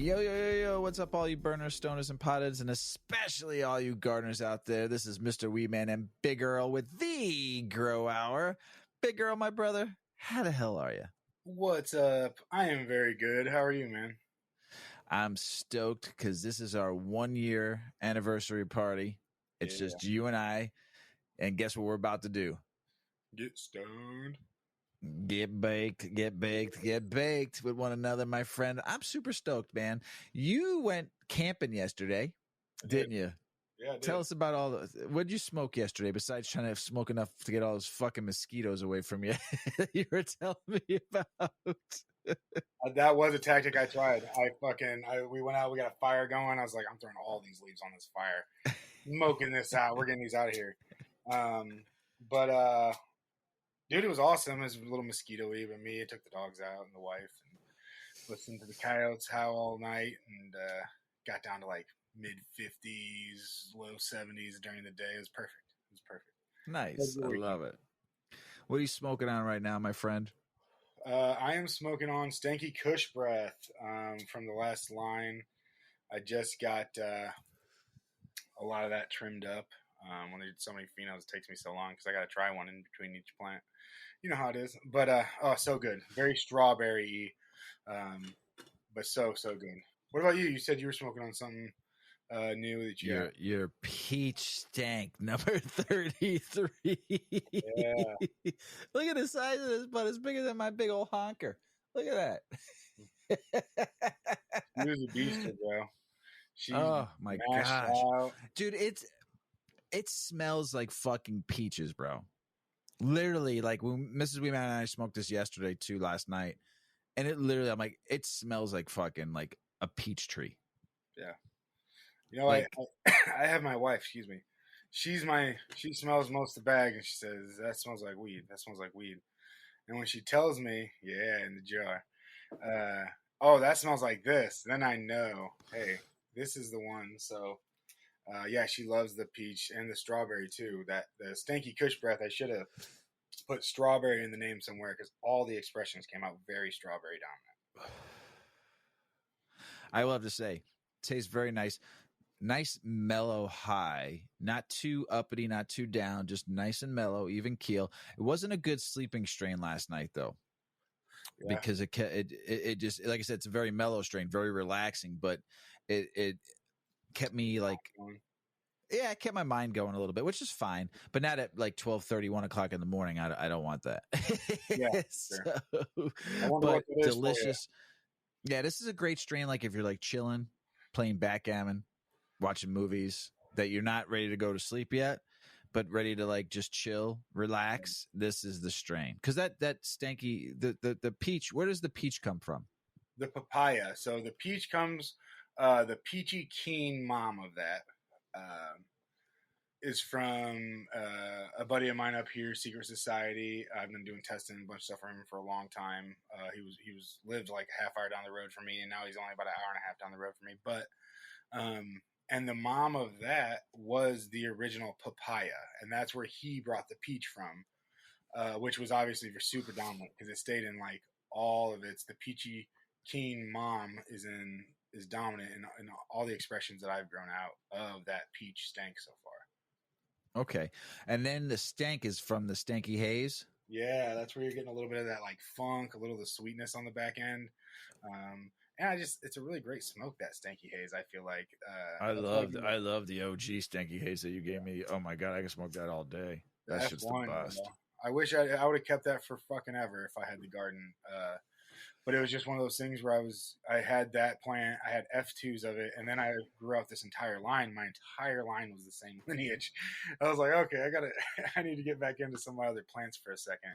Yo, yo, yo, yo, what's up, all you burners, stoners, and potheads, and especially all you gardeners out there? This is Mr. Weedman and Big Earl with the Grow Hour. Big Earl, my brother, how the hell are you? What's up? I am very good. How are you, man? I'm stoked because this is our 1 year anniversary party. It's just you and I, and guess what we're about to do? Get stoned. Get baked, get baked, get baked with one another, my friend. I'm super stoked, man. You went camping yesterday, didn't you? Yeah, I did. Tell us about all the. What did you smoke yesterday besides trying to smoke enough to get all those fucking mosquitoes away from you? You were telling me about. That was a tactic I tried. We went out, we got a fire going. I was like, I'm throwing all these leaves on this fire, smoking this out. We're getting these out of here. But dude, it was awesome. It was a little mosquito-y, but me, I took the dogs out and the wife and listened to the coyotes howl all night and got down to like mid-50s, low 70s during the day. It was perfect. Nice. I love it. What are you smoking on right now, my friend? I am smoking on Stanky Kush Breath from the last line. I just got a lot of that trimmed up. When I did so many phenos, it takes me so long because I got to try one in between each plant. You know how it is. But, so good. Very strawberry-y, but so good. What about you? You said you were smoking on something new that you got. Your peach stank number 33. Yeah. Look at the size of this butt. It's bigger than my big old honker. Look at that. She was a beast, bro. Oh my gosh. Out. Dude, it smells like fucking peaches, bro. Literally, like when Mrs. Weeman and I smoked this yesterday too last night. And it literally, I'm like, it smells like fucking like a peach tree. Yeah. You know, like, I have my wife, excuse me. She smells most of the bag and she says, that smells like weed. That smells like weed. And when she tells me, yeah, in the jar, oh, that smells like this, then I know, hey, this is the one. So, yeah, she loves the peach and the strawberry too. That the Stanky Kush Breath, I should have put strawberry in the name somewhere because all the expressions came out very strawberry dominant. I will have to say, tastes very nice. Nice mellow high, not too uppity, not too down, just nice and mellow, even keel. It wasn't a good sleeping strain last night though, because it just, like I said, it's a very mellow strain, very relaxing, but it kept me like, yeah, it kept my mind going a little bit, which is fine, but not at like 12:30, 1 o'clock in the morning. I don't want that. Yeah, so, but delicious. Yeah, this is a great strain. Like if you're like chilling, playing backgammon, watching movies, that you're not ready to go to sleep yet, but ready to like just chill, relax. This is the strain. Because that stanky, the peach, where does the peach come from? The papaya. So the peach comes, the peachy keen mom of that is from a buddy of mine up here, Secret Society. I've been doing testing, a bunch of stuff for him for a long time. He lived like a half hour down the road from me, and now he's only about an hour and a half down the road from me. But and the mom of that was the original papaya, and that's where he brought the peach from, which was obviously for super dominant because it stayed in like all of its. The peachy keen mom is dominant in all the expressions that I've grown out of that peach stank so far. Okay, and then the stank is from the Stanky Haze. Yeah, that's where you're getting a little bit of that like funk, a little of the sweetness on the back end. And it's a really great smoke, that Stanky Haze. I feel like I love the OG Stanky Haze that you gave me. Oh my god, I can smoke that all day. That's just the best. I wish I would have kept that for fucking ever if I had the garden. But it was just one of those things where I had that plant, I had F2s of it, and then I grew out this entire line. My entire line was the same lineage. I was like, okay, I need to get back into some of my other plants for a second.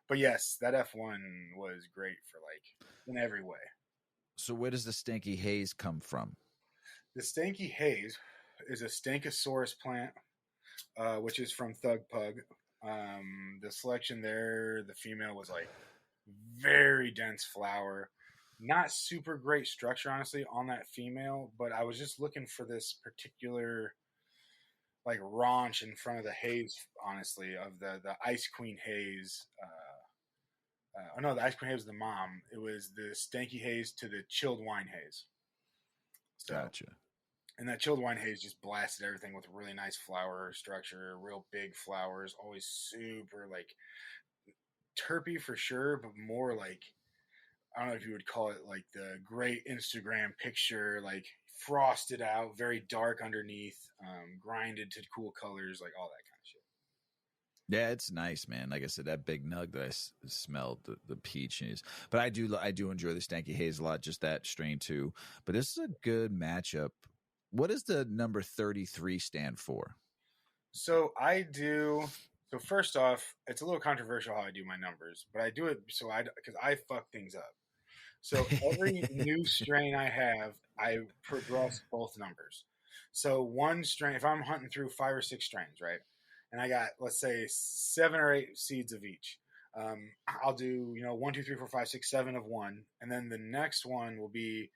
But yes, that F1 was great for like in every way. So where does the Stanky Haze come from? The Stanky Haze is a Stankosaurus plant, which is from Thug Pug. The selection there, the female was like very dense flower, not super great structure, honestly, on that female, but I was just looking for this particular like raunch in front of the haze, honestly, of the Ice Queen haze no, the ice cream haze was the mom. It was the stanky haze to the chilled wine haze. So, Gotcha. and that chilled wine haze just blasted everything with really nice flower structure, real big flowers, always super like terpy for sure, but more like, I don't know if you would call it like the great Instagram picture, like frosted out, very dark underneath, grinded to cool colors, like all that kind of shit. Yeah, it's nice, man. Like I said, that big nug that I smelled, the peach is. But I do enjoy the stanky haze a lot, just that strain too. But this is a good matchup. What does the number 33 stand for? So first off, it's a little controversial how I do my numbers, but I do it because I fuck things up. So every new strain I have, I progress both numbers. So one strain, if I'm hunting through 5 or 6 strains, right, and I got, let's say, 7 or 8 seeds of each, I'll do 1, 2, 3, 4, 5, 6, 7 of one, and then the next one will be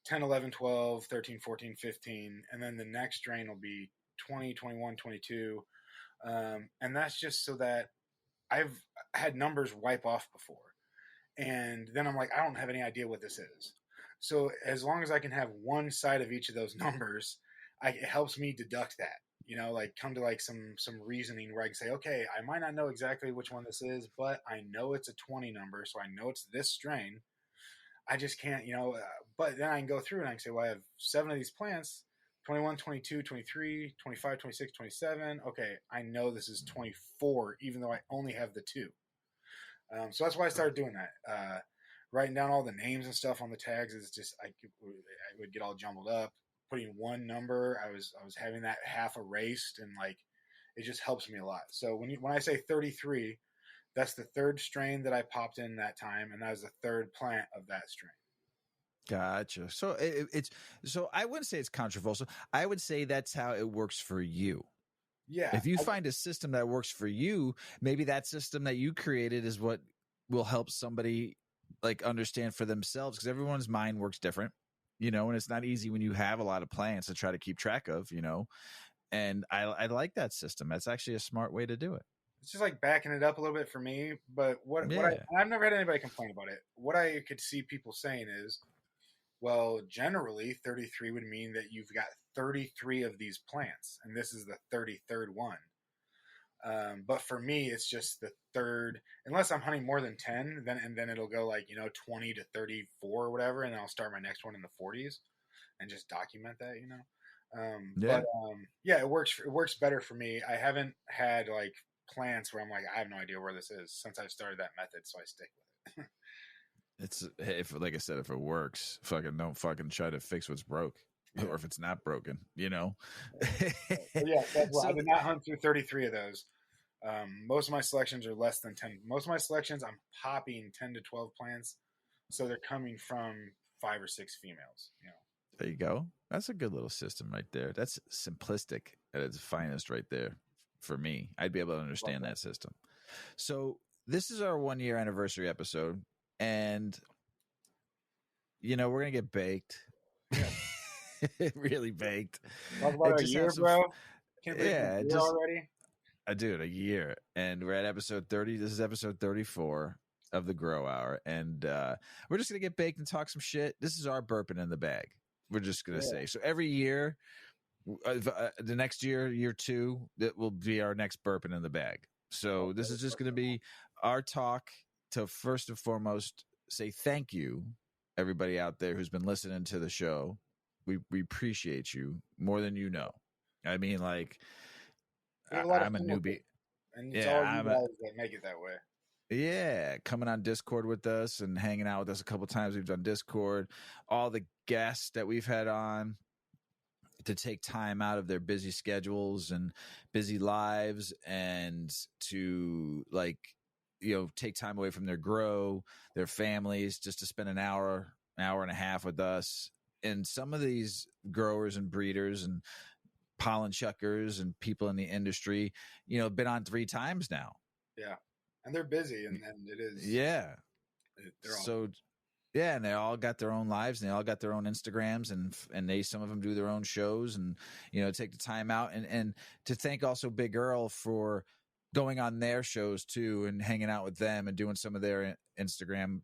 10, 11, 12, 13, 14, 15, and then the next strain will be 20, 21, 22, and that's just so that I've had numbers wipe off before. And then I'm like, I don't have any idea what this is. So as long as I can have one side of each of those numbers, it helps me deduct that. Like come to like some reasoning where I can say, okay, I might not know exactly which one this is, but I know it's a 20 number, so I know it's this strain. I just can't, but then I can go through and I can say, well, I have 7 of these plants, 21, 22, 23, 25, 26, 27. Okay, I know this is 24, even though I only have the 2. So that's why I started doing that. Writing down all the names and stuff on the tags is just I would get all jumbled up. Putting one number, I was having that half erased, and like it just helps me a lot. So when I say 33, that's the 3rd strain that I popped in that time, and that was the 3rd plant of that strain. Gotcha. So so I wouldn't say it's controversial. I would say that's how it works for you. Yeah. If you find a system that works for you, maybe that system that you created is what will help somebody like understand for themselves, because everyone's mind works different, and it's not easy when you have a lot of plants to try to keep track of, and I like that system. That's actually a smart way to do it. It's just like backing it up a little bit for me. But I've never had anybody complain about it. What I could see people saying is, well, generally 33 would mean that you've got 33 of these plants, and this is the 33rd one. But for me, it's just the 3rd, unless I'm hunting more than 10, then it'll go like, 20 to 34 or whatever. And I'll start my next one in the 40s and just document that, Yeah. But yeah, it works better for me. I haven't had like plants where I'm like, I have no idea where this is since I've started that method. So I stick with it. If like I said, if it works, don't try to fix what's broke. Yeah. Or if it's not broken, Yeah, that's why I did not hunt through 33 of those. Most of my selections are less than 10. Most of my selections, I'm popping 10 to 12 plants, so they're coming from 5 or 6 females. There you go. That's a good little system right there. That's simplistic at its finest right there. For me, I'd be able to understand that system. So this is our 1-year anniversary episode, and we're gonna get baked. Yeah. Really baked. Talk about a year, bro. Can't believe yeah, just already. I do it a year, and we're at episode 30. This is episode 34 of the Grow Hour, and we're just gonna get baked and talk some shit. This is our burping in the bag. We're just gonna say so. Every year, the next year 2, that will be our next burping in the bag. So this is just gonna be our talk to first and foremost say thank you, everybody out there who's been listening to the show. We appreciate you more than you know. I mean, like, I'm a newbie. And it's all you guys that make it that way. Yeah, coming on Discord with us and hanging out with us a couple times. We've done Discord. All the guests that we've had on to take time out of their busy schedules and busy lives and to take time away from their grow, their families, just to spend an hour and a half with us. And some of these growers and breeders and pollen chuckers and people in the industry, been on 3 times now. Yeah. And they're busy and it is. Yeah. And they all got their own lives and they all got their own Instagrams and some of them do their own shows and, take the time out and to thank also Big Earl for going on their shows too and hanging out with them and doing some of their Instagram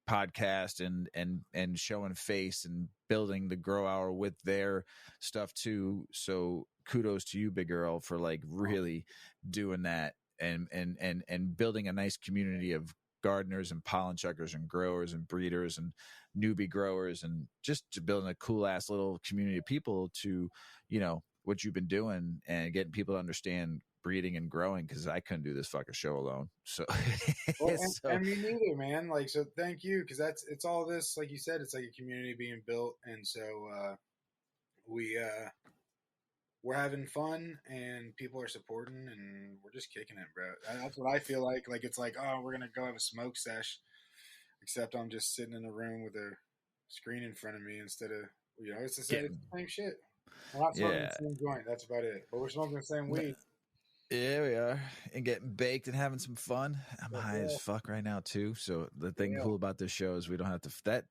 podcast and showing face and building the Grow Hour with their stuff too. So kudos to you, Big Earl, for like really doing that and building a nice community of gardeners and pollen checkers and growers and breeders and newbie growers, and just building a cool ass little community of people to, what you've been doing and getting people to understand breeding and growing, because I couldn't do this fucking show alone. So, Well, and me neither, man. Like, so thank you, because it's all this, like you said, it's like a community being built, and so we're having fun, and people are supporting, and we're just kicking it, bro. That's what I feel like. Like, it's like, oh, we're gonna go have a smoke sesh, except I'm just sitting in a room with a screen in front of me instead of, it's the same shit. We're not smoking the same joint. That's about it. But we're smoking the same weed. Yeah, we are. And getting baked and having some fun. I'm high as fuck right now, too. So the thing cool about this show is we don't have to... That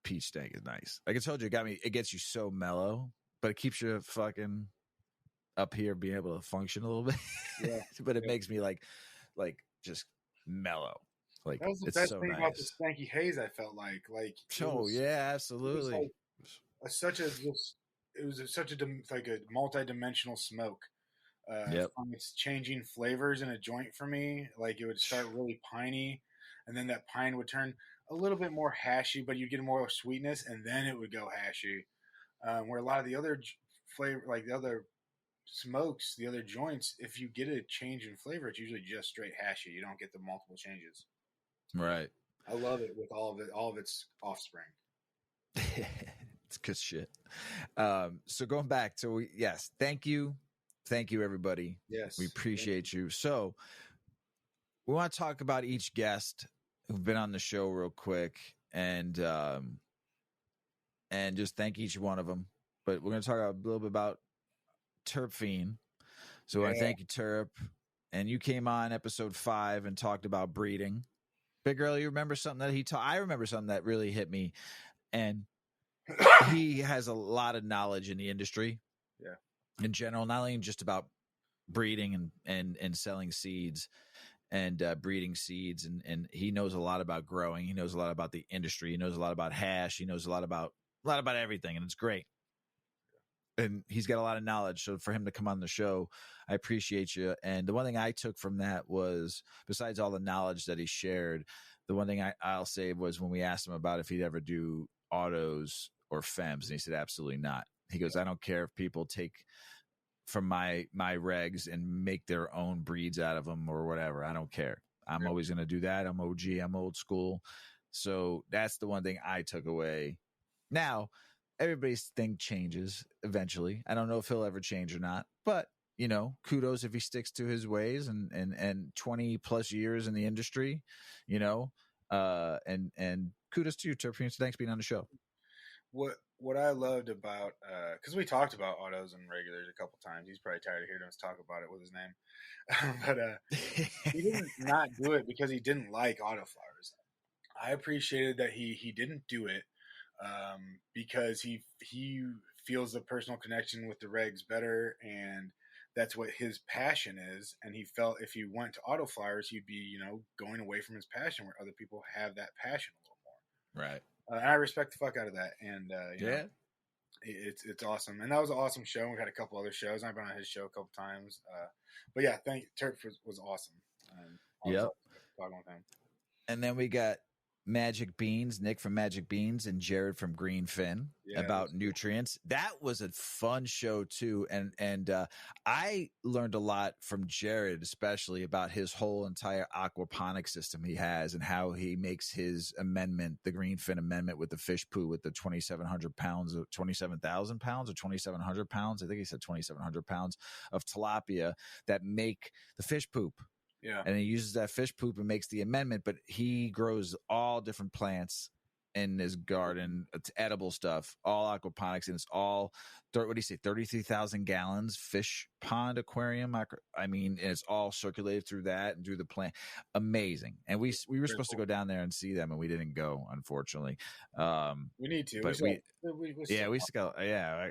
peach stank is nice. Like I told you, it gets you so mellow, but it keeps you fucking up here being able to function a little bit. Yeah. But it makes me like just mellow. Like, that was the best thing about the stanky haze, I felt like. Yeah, absolutely. It was such a multi-dimensional smoke. From its changing flavors in a joint for me. Like, it would start really piney, and then that pine would turn a little bit more hashy, but you'd get more sweetness, and then it would go hashy. Where a lot of the other flavor, like the other smokes, the other joints, if you get a change in flavor, it's usually just straight hashy. You don't get the multiple changes. Right. I love it with all of its offspring. It's good shit. So going back to, yes, thank you, everybody. Yes, we appreciate you. So we want to talk about each guest who've been on the show real quick, and just thank each one of them. But we're going to talk a little bit about Terp Fiend. So I thank you, Terp. And you came on episode 5 and talked about breeding. Big Earl, you remember something that he taught? I remember something that really hit me. And he has a lot of knowledge in the industry. Yeah. In general, not only just about breeding and selling seeds and breeding seeds. And he knows a lot about growing. He knows a lot about the industry. He knows a lot about hash. He knows a lot about everything. And it's great. And he's got a lot of knowledge. So for him to come on the show, I appreciate you. And the one thing I took from that was, besides all the knowledge that he shared, the one thing I'll say was when we asked him about if he'd ever do autos or femmes, and he said, absolutely not. He goes, I don't care if people take from my regs and make their own breeds out of them or whatever. I don't care. I'm always going to do that. I'm OG. I'm old school. So that's the one thing I took away. Now, everybody's thing changes eventually. I don't know if he'll ever change or not, but kudos if he sticks to his ways and 20 plus years in the industry, and kudos to you, Terp Fiend. Thanks for being on the show. What I loved about, because we talked about autos and regulars a couple times. He's probably tired of hearing us talk about it with his name, but he didn't not do it because he didn't like Autoflowers. I appreciated that he didn't do it because he feels the personal connection with the regs better, and that's what his passion is. And he felt if he went to Autoflowers, he'd be going away from his passion, where other people have that passion a little more. Right. And I respect the fuck out of that. And it's awesome. And that was an awesome show. We've had a couple other shows. I've been on his show a couple times. But yeah, Terp was awesome. Yep. Talking with him. And then we got Magic Beans, Nick from Magic Beans, and Jared from Greenfin about nutrients. That was a fun show too, and I learned a lot from Jared, especially about his whole entire aquaponic system he has and how he makes his amendment, the Greenfin amendment, with the fish poo, with the 2,700 pounds of 27,000 pounds or 2,700 pounds. I think he said 2,700 pounds of tilapia that make the fish poop. Yeah. And he uses that fish poop and makes the amendment, but he grows all different plants in his garden. It's edible stuff, all aquaponics, and it's all, what do you say, 33,000 gallons fish pond aquarium. I mean, and it's all circulated through that and through the plant. Amazing. And we were supposed to go down there and see them, and we didn't go, unfortunately. We need to. But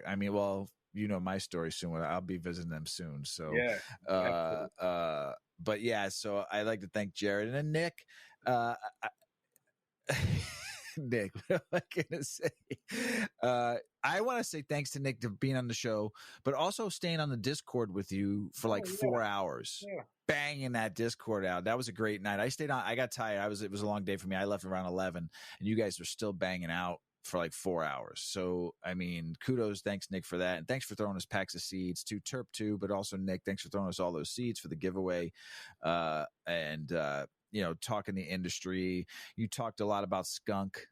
I mean, well, you know my story soon. I'll be visiting them soon. So, Yeah. but yeah, so I'd like to thank Jared and then Nick. Nick, what am I gonna say? I want to say thanks to Nick to being on the show, but also staying on the Discord with you for like 4 hours, banging that Discord out. That was a great night. I stayed on. I got tired. It was a long day for me. I left around 11, and you guys were still banging out for like 4 hours. So I mean, kudos, thanks Nick for that, and thanks for throwing us packs of seeds to Terp too. But also Nick, thanks for throwing us all those seeds for the giveaway, and you know, talking the industry. You talked a lot about skunk.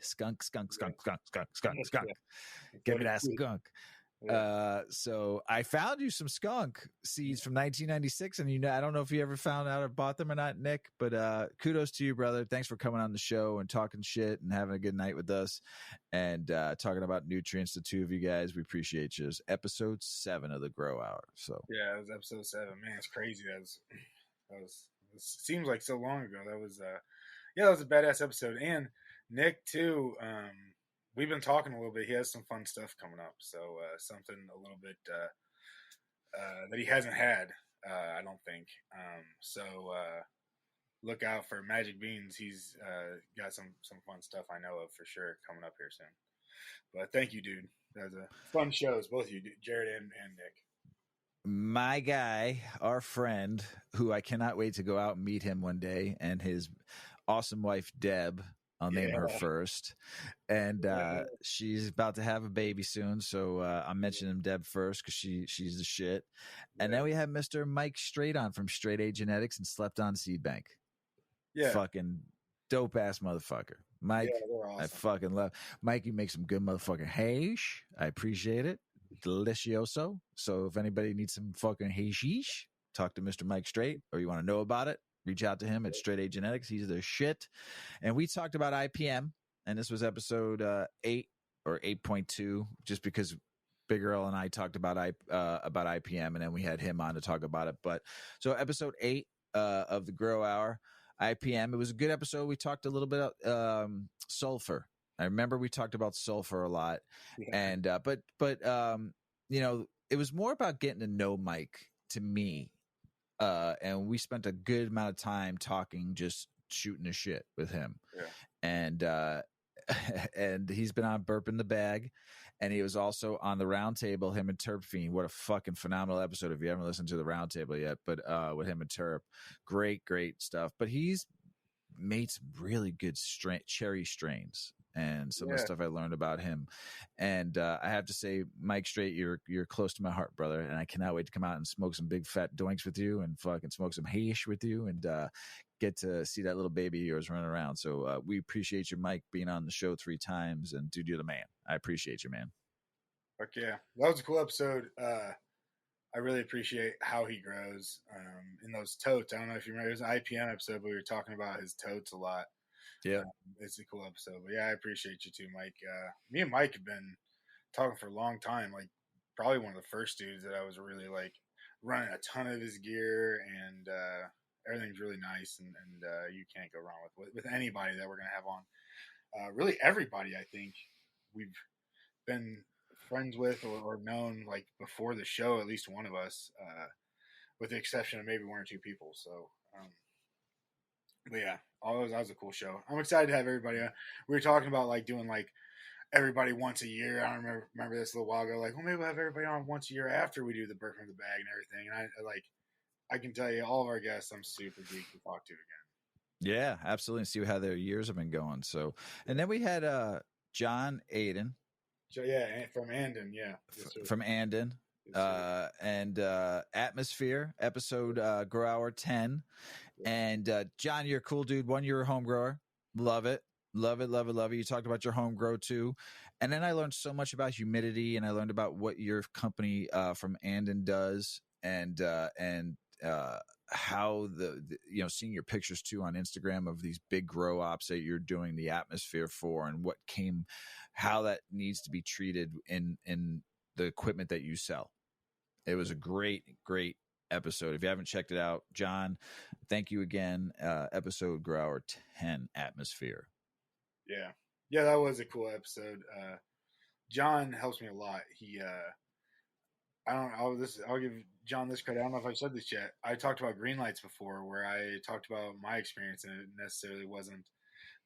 skunk. Give me that skunk. So I found you some skunk seeds from 1996, and you know, I don't know if you ever found out or bought them or not, Nick, but kudos to you, brother. Thanks for coming on the show and talking shit and having a good night with us and talking about nutrients. The two of you guys, we appreciate you. It's episode 7 of the Grow Hour. So yeah, it was episode 7. Man, it's crazy. That was it seems like so long ago. That was a badass episode. And Nick too. We've been talking a little bit. He has some fun stuff coming up. So something a little bit that he hasn't had, I don't think. So look out for Magic Beans. He's got some fun stuff I know of for sure coming up here soon. But thank you, dude. That was a fun shows, both of you, Jared and Nick. My guy, our friend, who I cannot wait to go out and meet him one day, and his awesome wife, Deb. I'll name her first. And she's about to have a baby soon. So I'm mentioning Deb first because she's the shit. And then we have Mr. Mike Strait on from Strait A Genetics and Slept On Seed Bank. Yeah. Fucking dope ass motherfucker. Mike, awesome. I fucking love Mike. You make some good motherfucking hash. I appreciate it. Delicioso. So if anybody needs some fucking hashish, talk to Mr. Mike Strait, or you want to know about it, reach out to him at Strait A Genetics. He's the shit. And we talked about IPM, and this was episode 8 or 8.2, just because Big Earl and I talked about IPM, and then we had him on to talk about it. But so episode 8 of the Grow Hour, IPM. It was a good episode. We talked a little bit about sulfur. I remember we talked about sulfur a lot, and but you know, it was more about getting to know Mike to me, and we spent a good amount of time talking, just shooting the shit with him, and and he's been on Burping the Bag, and he was also on the Round Table. Him and Terp Fiend. What a fucking phenomenal episode! If you haven't listened to the Round Table yet, but with him and Terp, great stuff. But he's made some really good cherry strains. And some of the stuff I learned about him. And I have to say, Mike Strait, you're close to my heart, brother. And I cannot wait to come out and smoke some big fat doinks with you and fucking smoke some hash with you and get to see that little baby of yours running around. So we appreciate you, Mike, being on the show 3 times. And dude, you're the man. I appreciate you, man. Fuck yeah. That was a cool episode. I really appreciate how he grows in those totes. I don't know if you remember, it was an IPM episode, but we were talking about his totes a lot. Yeah, it's a cool episode. But yeah, I appreciate you too, Mike. Me and Mike have been talking for a long time. Like probably one of the first dudes that I was really like running a ton of his gear, and everything's really nice, and you can't go wrong with anybody that we're gonna have on. Really, everybody I think we've been friends with or known like before the show. At least one of us, with the exception of maybe 1 or 2 people. So. But yeah, that was a cool show. I'm excited to have everybody on. We were talking about like doing like everybody once a year. I remember this a little while ago. Like, well, maybe we'll have everybody on once a year after we do the Burping the Bag and everything. And I can tell you, all of our guests, I'm super geeked to talk to again. Yeah, absolutely. And see how their years have been going. So, and then we had John Aiden. So yeah, from Andon. Yeah, from Andon. And Atmosphere episode Grow Hour 10. And John, you're a cool dude. 1 year home grower. Love it. You talked about your home grow too. And then I learned so much about humidity, and I learned about what your company from Andon does, and how the you know, seeing your pictures too on Instagram of these big grow ops that you're doing the Atmosphere for, and how that needs to be treated in the equipment that you sell. It was a great episode. If you haven't checked it out, John, thank you again. Episode Grow Hour 10, Atmosphere. Yeah, that was a cool episode. John helps me a lot. I don't. I'll give John this credit. I don't know if I've said this yet. I talked about green lights before, where I talked about my experience, and it necessarily wasn't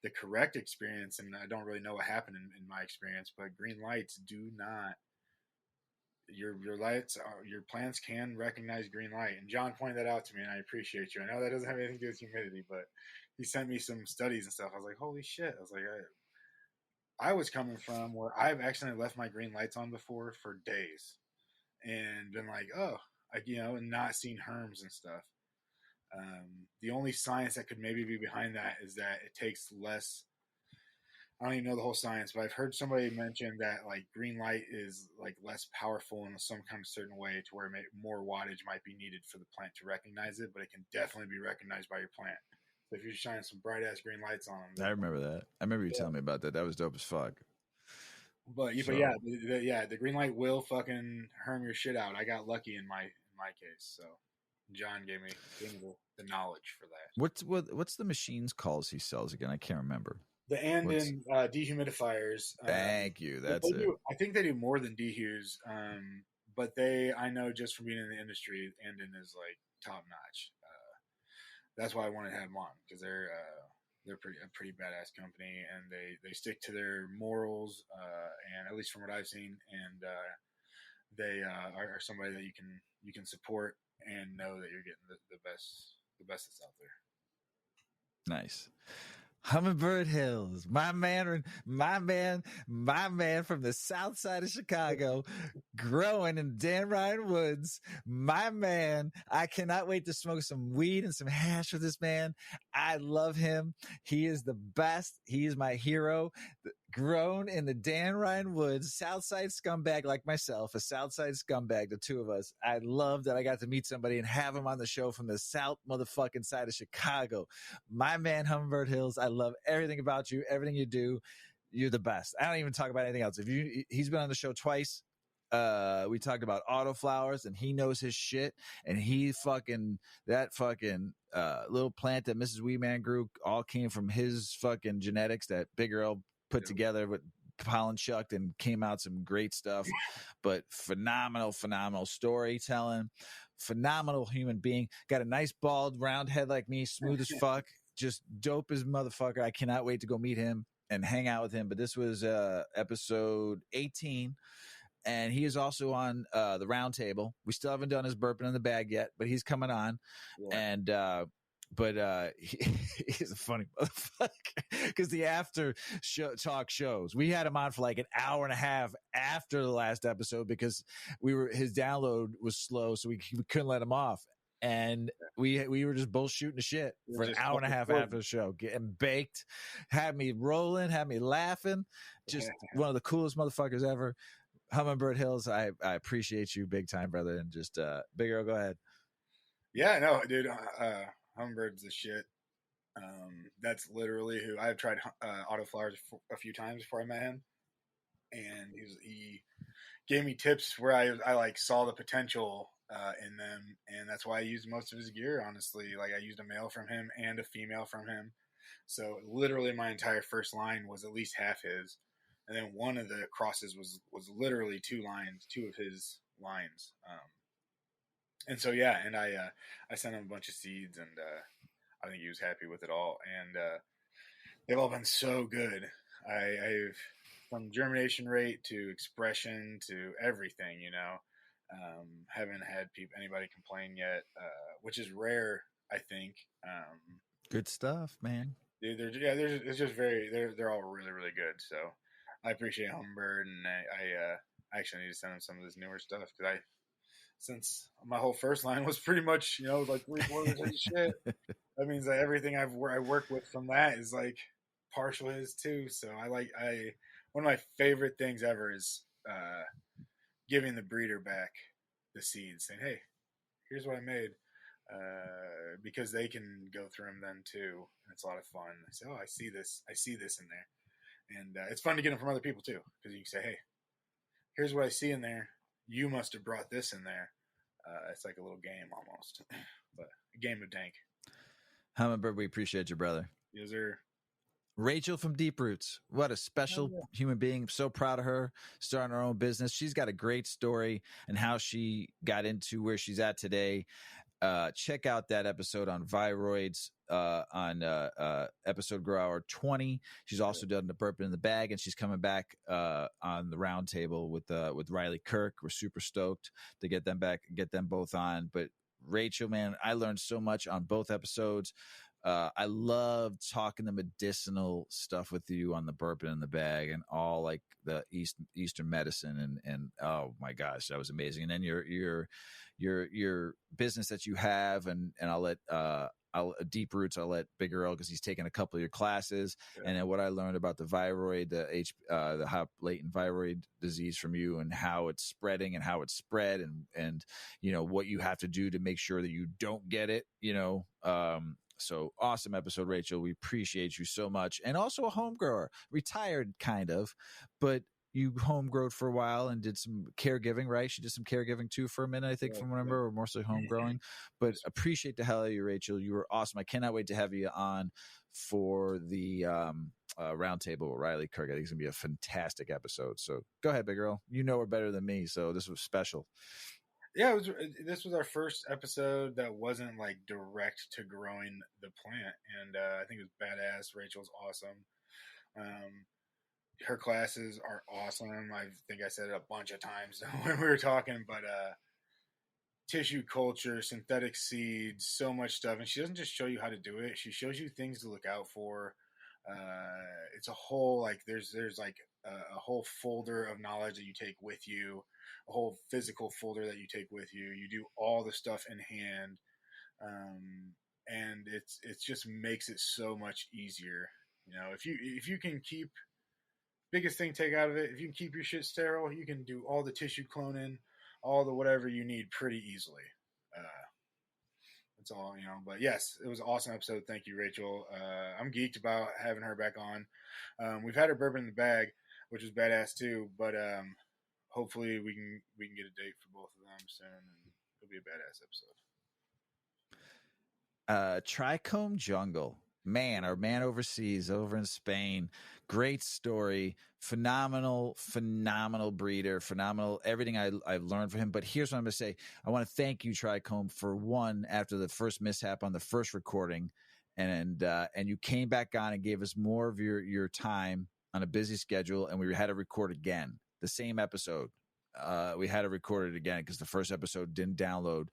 the correct experience, and I don't really know what happened in my experience. But green lights do not. Your lights, your plants can recognize green light, and John pointed that out to me, and I appreciate you. I know that doesn't have anything to do with humidity, but he sent me some studies and stuff. I was like, holy shit! I was like, I was coming from where I've accidentally left my green lights on before for days and been like, oh, and not seen herms and stuff. The only science that could maybe be behind that is that it takes less. I don't even know the whole science, but I've heard somebody mention that like green light is like less powerful in some kind of certain way to where more wattage might be needed for the plant to recognize it, but it can definitely be recognized by your plant. So if you're shining some bright ass green lights on them, I remember that. I remember you telling me about that. That was dope as fuck. But yeah, the green light will fucking herm your shit out. I got lucky in my case, so John gave me the knowledge for that. What's the machines calls he sells again? I can't remember. The Andin dehumidifiers. Thank you. That's it. I think they do more than dehus, but I know just from being in the industry, Andin is like top notch. That's why I wanted to have them on because they're a pretty badass company, and they stick to their morals, and at least from what I've seen, and they are somebody that you can support and know that you're getting the best that's out there. Nice. Hummingbird Hills, my man from the south side of Chicago, growing in Dan Ryan Woods. My man, I cannot wait to smoke some weed and some hash with this man. I love him. He is the best. He is my hero. Grown in the Dan Ryan Woods, Southside scumbag like myself, a Southside scumbag, the two of us. I love that I got to meet somebody and have him on the show from the South motherfucking side of Chicago. My man, Hummingbird Hills, I love everything about you, everything you do. You're the best. I don't even talk about anything else. He's been on the show twice. We talked about Autoflowers, and he knows his shit, and that little plant that Mrs. Weedman grew all came from his fucking genetics that Big Earl put together with pollen shucked and came out some great stuff. But phenomenal storytelling, phenomenal human being. Got a nice bald round head like me, smooth as fuck, just dope as motherfucker. I cannot wait to go meet him and hang out with him. But this was episode 18. And he is also on the round table. We still haven't done his burping in the bag yet, but he's coming on. Yeah. And he's a funny motherfucker because the after talk shows, we had him on for like an hour and a half after the last episode because his download was slow, so we couldn't let him off. And we were just both shooting the shit for an hour and a half after the show, getting baked, had me rolling, had me laughing. Just one of the coolest motherfuckers ever. Hummingbird Hills, I appreciate you big time, brother. And just Big Earl, go ahead. Yeah, no, dude. Hummingbird's the shit. That's literally who I've tried Autoflowers a few times before I met him, and he gave me tips where I like saw the potential in them, and that's why I used most of his gear. Honestly, like I used a male from him and a female from him, so literally my entire first line was at least half his, and then one of the crosses was literally two of his lines. And so, yeah, and I sent him a bunch of seeds, and I think he was happy with it all. And they've all been so good. I've from germination rate to expression to everything, haven't had anybody complain yet, which is rare, I think. Good stuff, man. They're all really, really good. So I appreciate Hummingbird, and I actually need to send him some of this newer stuff because since my whole first line was pretty much, like 3/4 of shit. That means that everything I work with from that is like partial his too. So one of my favorite things ever is giving the breeder back the seeds, saying, "Hey, here's what I made," because they can go through them then too, and it's a lot of fun. They say, "Oh, I see this in there," and it's fun to get them from other people too, because you can say, "Hey, here's what I see in there. You must have brought this in there." It's like a little game almost, but a game of dank. Hummingbird, we appreciate you, brother. Yes, sir. Rachel from Deep Roots. What a special Oh, human being. I'm so proud of her starting her own business. She's got a great story and how she got into where she's at today. Check out that episode on Viroids on episode Grow Hour 20. She's also done the Burping in the Bag, and she's coming back on the roundtable with Riley Kirk. We're super stoked to get them back, get them both on. But Rachel, man, I learned so much on both episodes. I love talking the medicinal stuff with you on the Burping in the Bag and all like the Eastern medicine and oh my gosh, that was amazing. And then your business that you have and I'll let Deep Roots, I'll let Big Earl because he's taken a couple of your classes. Yeah. And then what I learned about the viroid, the high latent viroid disease from you and how it's spreading and how it's spread and you know what you have to do to make sure that you don't get it, you know. So awesome episode, Rachel. We appreciate you so much. And also a home grower, retired kind of, but you home growed for a while and did some caregiving, right? She did some caregiving too for a minute, I think, from what I remember, or mostly home growing. But appreciate the hell out of you, Rachel. You were awesome. I cannot wait to have you on for the roundtable with Riley Kirk. I think it's going to be a fantastic episode. So go ahead, Big Earl. You know her better than me, so this was special. Yeah, this was our first episode that wasn't like direct to growing the plant, and I think it was badass. Rachel's awesome. Her classes are awesome. I think I said it a bunch of times when we were talking, but tissue culture, synthetic seeds, so much stuff, and she doesn't just show you how to do it. She shows you things to look out for. It's a whole like there's like a whole folder of knowledge that you take with you, a whole physical folder that you take with you. You do all the stuff in hand, and it just makes it so much easier. You know, if you can keep biggest thing take out of it, if you can keep your shit sterile, you can do all the tissue cloning, all the whatever you need pretty easily. That's all, you know. But yes, it was an awesome episode. Thank you, Rachel. I'm geeked about having her back on. We've had her Burping in the Bag, which was badass too. But hopefully we can get a date for both of them soon, and it'll be a badass episode. Trichome Jungle. Man, our man overseas, over in Spain. Great story. Phenomenal breeder. Phenomenal everything I've learned from him. But here's what I'm going to say. I want to thank you, Trichome, for one, after the first mishap on the first recording. And you came back on and gave us more of your time on a busy schedule. And we had to record again. The same episode. We had to record it again because the first episode didn't download.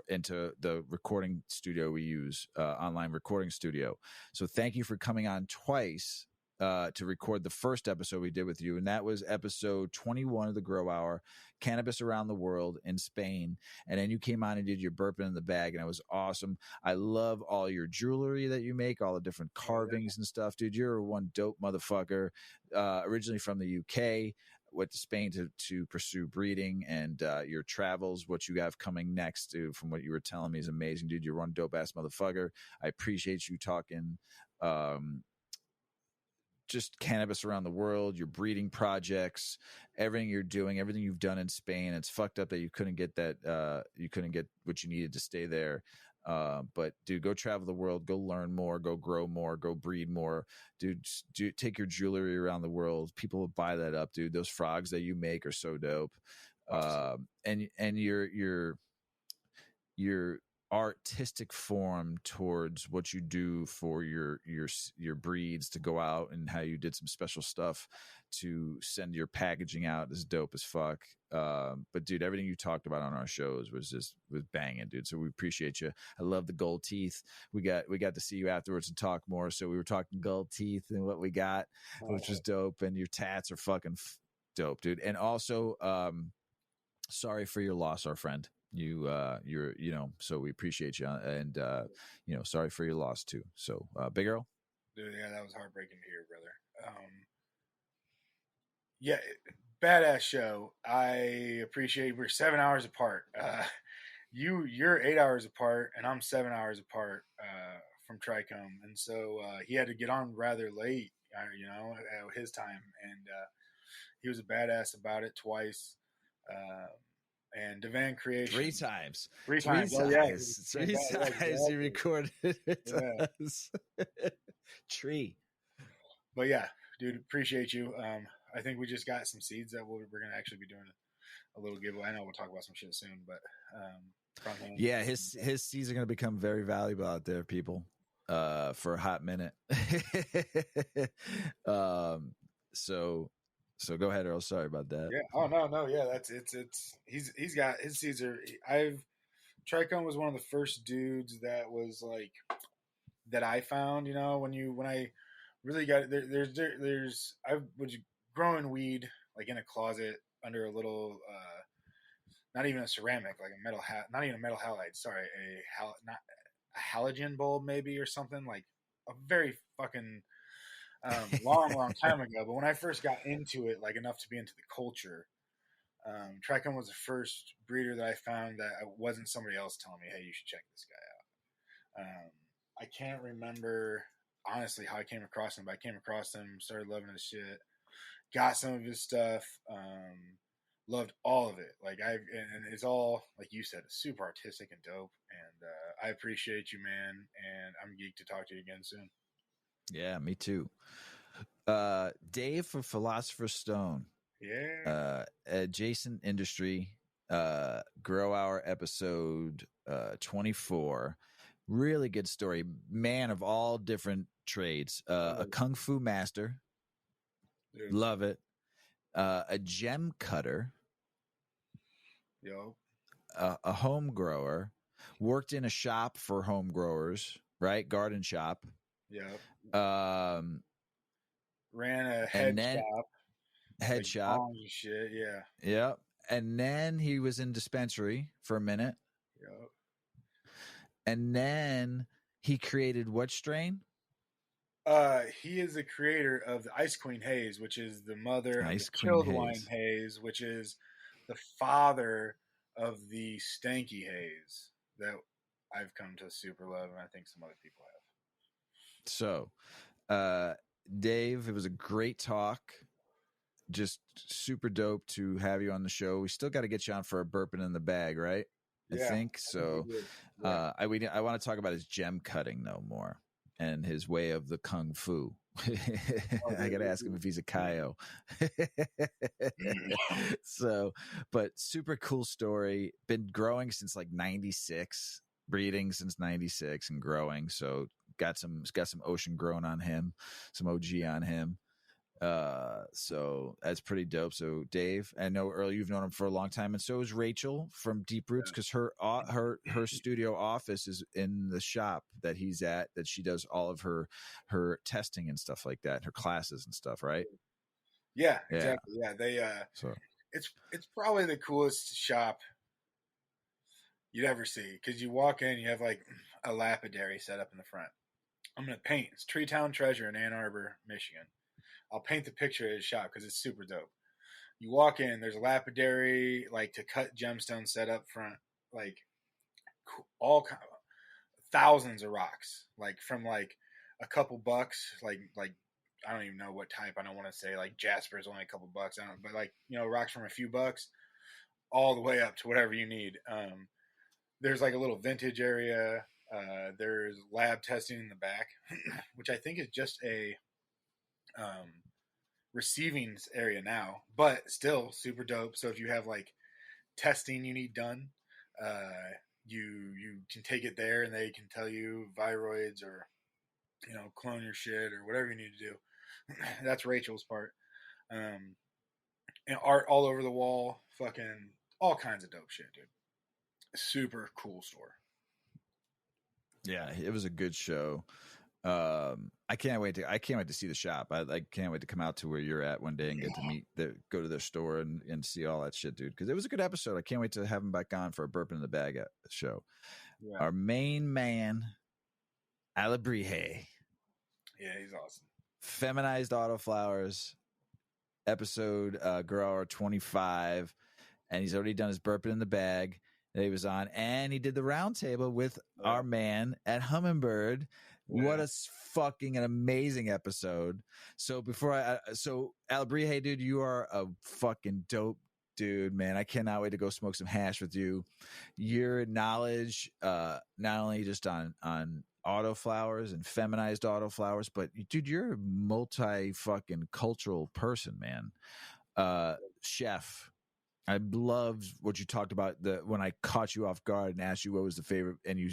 Into the recording studio we use, online recording studio. So thank you for coming on twice to record the first episode we did with you. And that was episode 21 of the Grow Hour, Cannabis Around the World in Spain. And then you came on and did your Burping in the Bag, and it was awesome. I love all your jewelry that you make, all the different carvings and stuff. Dude, you're one dope motherfucker. Originally from the UK. Went to Spain to pursue breeding, and your travels, what you have coming next, dude, from what you were telling me is amazing, dude. You're one dope ass motherfucker. I appreciate you talking just cannabis around the world, your breeding projects, everything you're doing, everything you've done in Spain. It's fucked up that you couldn't get that, you couldn't get what you needed to stay there. But dude, go travel the world, go learn more, go grow more, go breed more, dude. Take your jewelry around the world. People will buy that up, dude. Those frogs that you make are so dope. And your artistic form towards what you do for your breeds to go out, and how you did some special stuff to send your packaging out is dope as fuck. But dude, everything you talked about on our shows was banging, dude. So we appreciate you. I love the gold teeth. We got to see you afterwards and talk more. So we were talking gold teeth and what we got, which was dope. And your tats are fucking dope, dude. And also, sorry for your loss, our friend. You're, you know, so we appreciate you, and you know, sorry for your loss too. So, Big Earl. Dude, yeah, that was heartbreaking to hear, brother. Yeah, badass show. I appreciate we're 7 hours apart. You're 8 hours apart, and I'm 7 hours apart from Trichome, and so he had to get on rather late, you know, at his time, and he was a badass about it twice. And Divan Creation. Three times. Oh, yeah. Three times you recorded it. Yeah. Tree. But yeah, dude, appreciate you. I think we just got some seeds that we're gonna actually be doing a little giveaway. I know we'll talk about some shit soon, but from him. Yeah, his seeds are going to become very valuable out there, people, for a hot minute. So go ahead, Earl. Sorry about that. Yeah. Oh no. Yeah, that's it's. He's got his seeds are. Tricone was one of the first dudes that was like that I found. You know, when I really got there's I was growing weed like in a closet under a little not even a ceramic, like a metal not even a metal halide, sorry, not a halogen bulb maybe or something, like a very fucking long time ago. But when I first got into it, like enough to be into the culture, Tricone was the first breeder that I found that wasn't somebody else telling me, hey, you should check this guy out. I can't remember honestly how I came across him, but I came across him, started loving his shit, got some of his stuff, loved all of it. And it's all, like you said, super artistic and dope. And I appreciate you, man. And I'm geeked to talk to you again soon. Yeah, me too. Dave from Philosopher's Stone. Yeah. Adjacent Industry, Grow Hour episode 24. Really good story. Man of all different trades. A kung fu master. Dude. Love it. A gem cutter. Yo. A home grower. Worked in a shop for home growers, right? Garden shop. Yeah. Ran a head shop. Head shop. And shit, yeah. Yep. And then he was in dispensary for a minute. Yep. And then he created what strain? He is the creator of the Ice Queen Haze, which is the mother of the Chilled Wine Haze, which is the father of the Stanky Haze that I've come to super love, and I think some other people have. So, Dave, it was a great talk. Just super dope to have you on the show. We still got to get you on for a burping in the bag, right? Yeah, I think so. Yeah. I want to talk about his gem cutting though more and his way of the kung fu. I got to ask him if he's a Kaio. So, but super cool story. Been growing since like 96, breeding since 96 and growing. So got some ocean grown on him, some OG on him. So that's pretty dope. So Dave, I know Earl, you've known him for a long time, and so is Rachel from Deep Roots, because her studio office is in the shop that he's at, that she does all of her testing and stuff like that, her classes and stuff, right? Yeah, exactly. Yeah, they so it's probably the coolest shop you'd ever see, because you walk in, you have like a lapidary set up in the front. I'm gonna paint. It's Tree Town Treasure in Ann Arbor, Michigan. I'll paint the picture of his shop because it's super dope. You walk in, there's a lapidary, like to cut gemstones set up front, like all thousands of rocks, like from like a couple bucks, like I don't even know what type. I don't want to say like Jasper's only a couple bucks. I don't, but like, you know, rocks from a few bucks all the way up to whatever you need. There's like a little vintage area. There's lab testing in the back, which I think is just a receiving area now, but still super dope. So if you have like testing you need done, you can take it there and they can tell you Viroids or, you know, clone your shit or whatever you need to do. That's Rachel's part. And art all over the wall, fucking all kinds of dope shit, dude. Super cool store. Yeah, it was a good show. I can't wait to see the shop. I can't wait to come out to where you're at one day and get to go to their store and see all that shit, dude. Because it was a good episode. I can't wait to have him back on for a burping in the bag show. Yeah. Our main man, Alabrije. Yeah, he's awesome. Feminized Autoflowers episode, Grow Hour 25, and he's already done his burping in the bag that he was on, and he did the round table with our man at Hummingbird. Yeah. What a fucking an amazing episode. So before so Alabrije, dude, you are a fucking dope dude, man. I cannot wait to go smoke some hash with you. Your knowledge, not only just on Autoflowers and Feminized Autoflowers, but dude, you're a multi fucking cultural person, man. Chef. I loved what you talked about when I caught you off guard and asked you what was the favorite, and you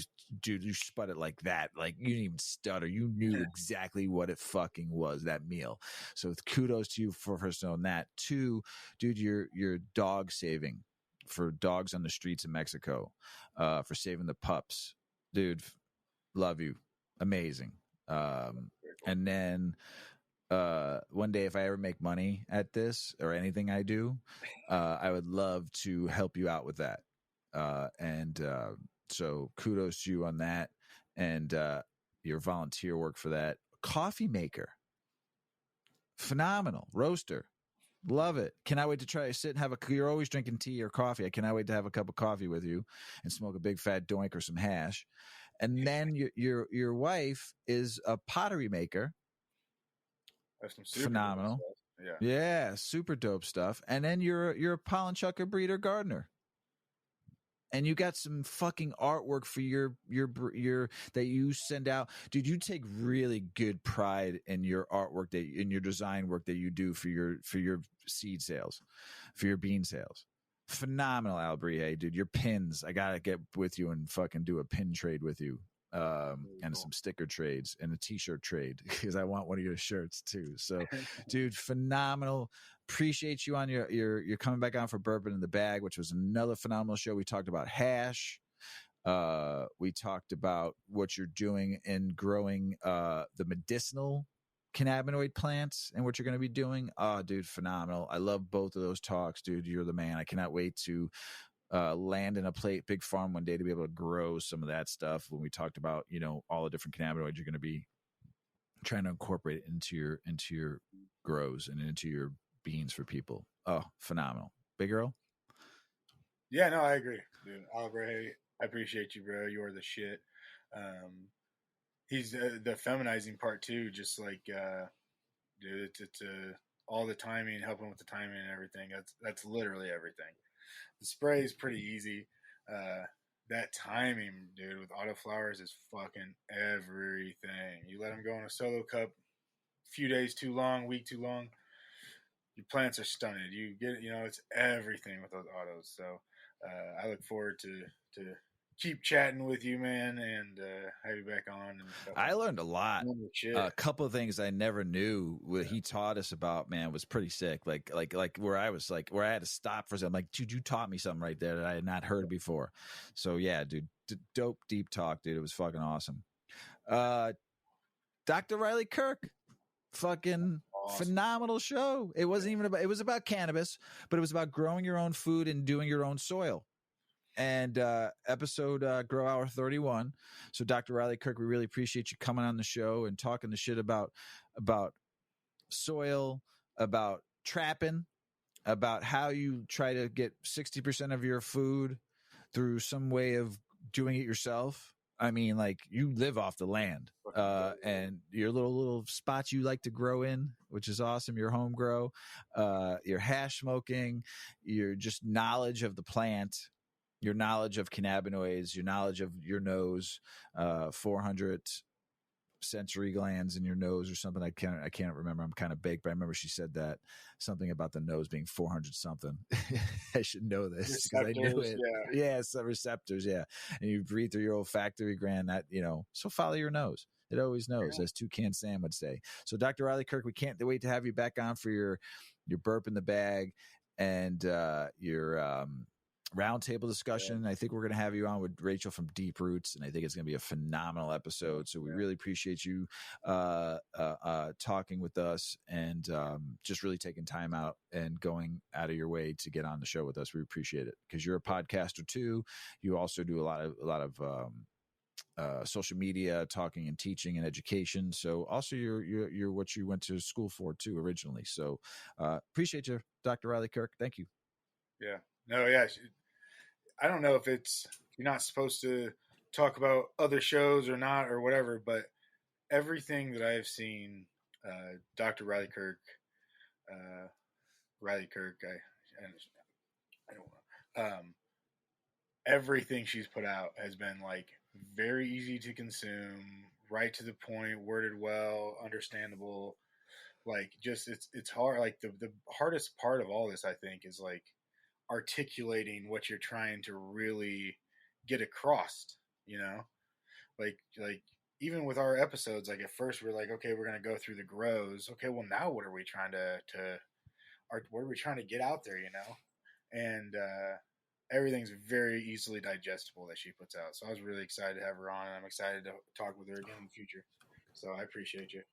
sput it like that, like you didn't even stutter. You knew exactly what it fucking was, that meal. So kudos to you for first knowing that. Two, dude, you're dog saving for dogs on the streets of Mexico, for saving the pups, dude. Love you, amazing. And then one day if I ever make money at this or anything I do, I would love to help you out with that. So kudos to you on that, and your volunteer work for that. Coffee maker, phenomenal. Roaster, love it. Cannot wait to try to sit and have you're always drinking tea or coffee. I cannot wait to have a cup of coffee with you and smoke a big fat doink or some hash. And then your wife is a pottery maker. That's some phenomenal. Yeah, super dope stuff. And then you're a pollen chucker, breeder, gardener, and you got some fucking artwork for your that you send out, dude. You take really good pride in your artwork, in your design work that you do for your seed sales, for your bean sales. Phenomenal, Albrie, dude. Your pins, I gotta get with you and fucking do a pin trade with you. And some sticker trades and a t-shirt trade, because I want one of your shirts too. So dude, phenomenal. Appreciate you on you're coming back on for Bourbon in the Bag, which was another phenomenal show. We talked about hash. We talked about what you're doing in growing the medicinal cannabinoid plants and what you're going to be doing. Oh, dude, phenomenal. I love both of those talks, dude. You're the man. I cannot wait to land in a big farm one day to be able to grow some of that stuff. When we talked about, all the different cannabinoids you're going to be trying to incorporate into your grows and into your beans for people. Oh, phenomenal. Big Earl? Yeah, no, I agree, dude. Albrecht, I appreciate you, bro. You're the shit. He's the feminizing part too, just like dude, it's all the timing, helping with the timing and everything. That's literally everything. The spray is pretty easy. That timing, dude, with Autoflowers is fucking everything. You let them go in a solo cup, a few days too long, week too long, your plants are stunted. You get, it's everything with those autos. So I look forward to keep chatting with you, man, and have you back on. And stuff. I learned a lot. A couple of things I never knew what he taught us about, man, was pretty sick. Like where I was where I had to stop for something. I'm like, dude, you taught me something right there that I had not heard before. So yeah, dude, dope deep talk, dude. It was fucking awesome. Dr. Riley Kirk, fucking awesome. Phenomenal show. It wasn't even about, it was about cannabis, but it was about growing your own food and doing your own soil. And episode Grow Hour 31. So Dr. Riley Kirk, we really appreciate you coming on the show and talking the shit about soil, about trapping, about how you try to get 60% of your food through some way of doing it yourself. I mean, like, you live off the land, and your little spots you like to grow in, which is awesome. Your home grow, your hash smoking, your just knowledge of the plant, your knowledge of cannabinoids, your knowledge of your nose, 400 sensory glands in your nose or something. I can't remember. I'm kind of baked, but I remember she said that something about the nose being 400 something. I should know this because I knew it. Yeah, some receptors. Yeah. And you breathe through your olfactory gland, that, so follow your nose. It always knows, as Toucan Sam would say. So Dr. Riley Kirk, we can't wait to have you back on for your burp in the bag and your roundtable discussion. I think we're going to have you on with Rachel from Deep Roots, and I think it's going to be a phenomenal episode. So we really appreciate you talking with us and just really taking time out and going out of your way to get on the show with us. We appreciate it because you're a podcaster too. You also do a lot of social media, talking and teaching and education. So also you're what you went to school for too originally. So appreciate you, Dr. Riley Kirk. Thank you. Yeah. No, yeah. I don't know if you're not supposed to talk about other shows or not or whatever, but everything that I've seen, Dr. Riley Kirk, I don't know. everything she's put out has been like very easy to consume, right to the point, worded well, understandable. Like just it's hard. Like the hardest part of all this, I think, is like articulating what you're trying to really get across. You know, like even with our episodes, like at first we're like, okay, we're gonna go through the grows. Okay, well now what are we trying what are we trying to get out there? You know, and everything's very easily digestible that she puts out. So I was really excited to have her on, and I'm excited to talk with her again in the future. So I appreciate you.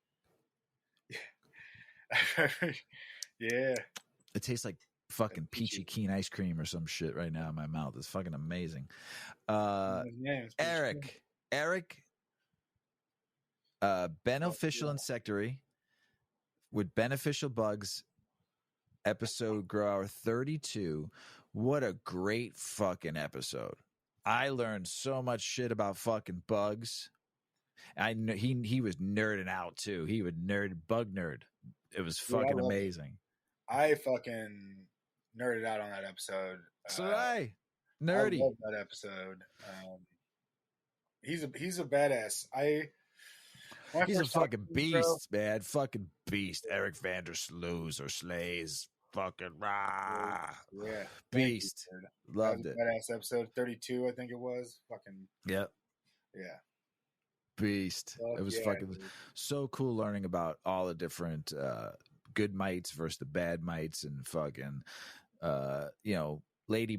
Yeah. It tastes like fucking peachy keen ice cream or some shit right now in my mouth. It's fucking amazing. Eric, beneficial insectary with beneficial bugs. Episode Grow Hour 32. What a great fucking episode. I learned so much shit about fucking bugs. I know he was nerding out too. He would bug nerd. It was fucking amazing. I fucking nerded out on that episode. So did I. Nerdy. I love that episode. He's a badass. He's a fucking beast, man. Fucking beast. Eric Vander Slews or Slays. Fucking rah. Yeah. Beast. Loved it. Badass episode 32, I think it was. Fucking. Yep. Yeah. Beast. It was fucking so cool learning about all the different good mites versus the bad mites and fucking but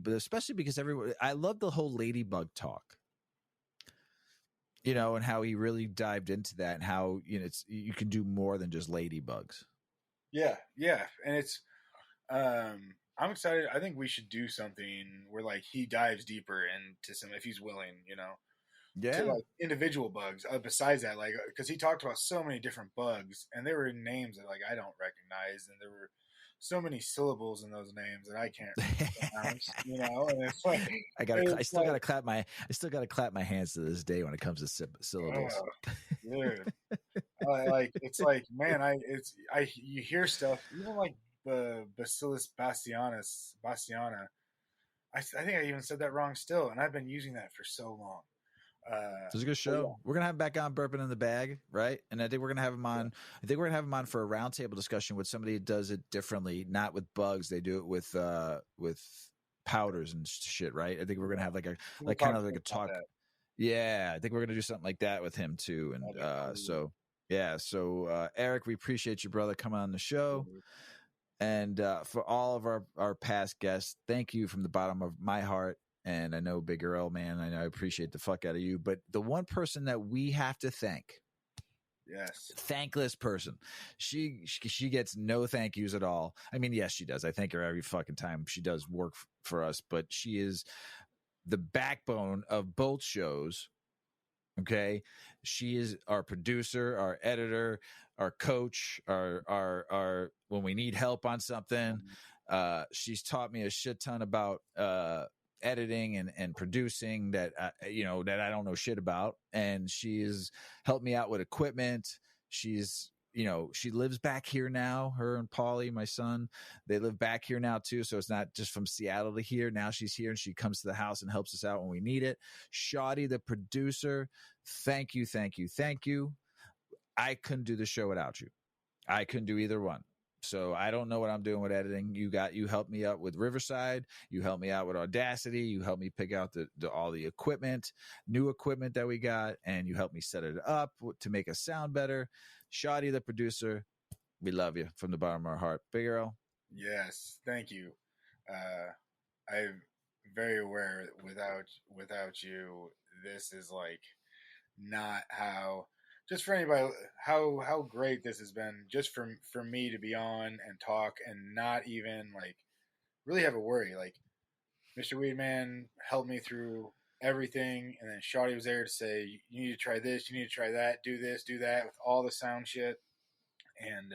especially because I love the whole ladybug talk. You know, and how he really dived into that and how, you can do more than just ladybugs. Yeah, yeah. And it's I'm excited. I think we should do something where like he dives deeper into some, if he's willing, to like individual bugs. Besides that, like, because he talked about so many different bugs, and there were names that like I don't recognize, and there were so many syllables in those names that I can't pronounce. And it's like I still gotta clap my hands to this day when it comes to syllables. Dude, it's like, man, you hear stuff even like the Bacillus bassiana. I think I even said that wrong still, and I've been using that for so long. It was a good show. Yeah. We're gonna have him back on Burping in the Bag, right? And I think we're gonna have him on. Yeah. I think we're gonna have him on for a roundtable discussion with somebody that does it differently, not with bugs. They do it with powders and shit, right? I think we're gonna have like a talk. Yeah, I think we're gonna do something like that with him too. And so Eric, we appreciate you, brother, coming on the show. And for all of our past guests, thank you from the bottom of my heart. And I know Big Earl, man, I appreciate the fuck out of you. But the one person that we have to thank, thankless person, she gets no thank yous at all. I mean, yes, she does. I thank her every fucking time she does work for us. But she is the backbone of both shows. Okay, she is our producer, our editor, our coach, our when we need help on something. She's taught me a shit ton about editing and producing that that I don't know shit about, and she's helped me out with equipment. She's she lives back here now. Her and Paulie, my son, they live back here now too. So it's not just from Seattle to here. Now she's here and she comes to the house and helps us out when we need it. Shoddy, the producer, thank you. I couldn't do the show without you. I couldn't do either one. So I don't know what I'm doing with editing. You helped me out with Riverside. You helped me out with Audacity. You helped me pick out all the equipment, new equipment that we got, and you helped me set it up to make us sound better. Shoddy, the producer, we love you from the bottom of our heart. Big Earl. Yes, thank you. I'm very aware without you, this is like not how. Just for anybody, how great this has been, just for me to be on and talk and not even like really have a worry. Like Mr. Weedman helped me through everything, and then Shoddy was there to say, you need to try this, you need to try that, do this, do that, with all the sound shit, and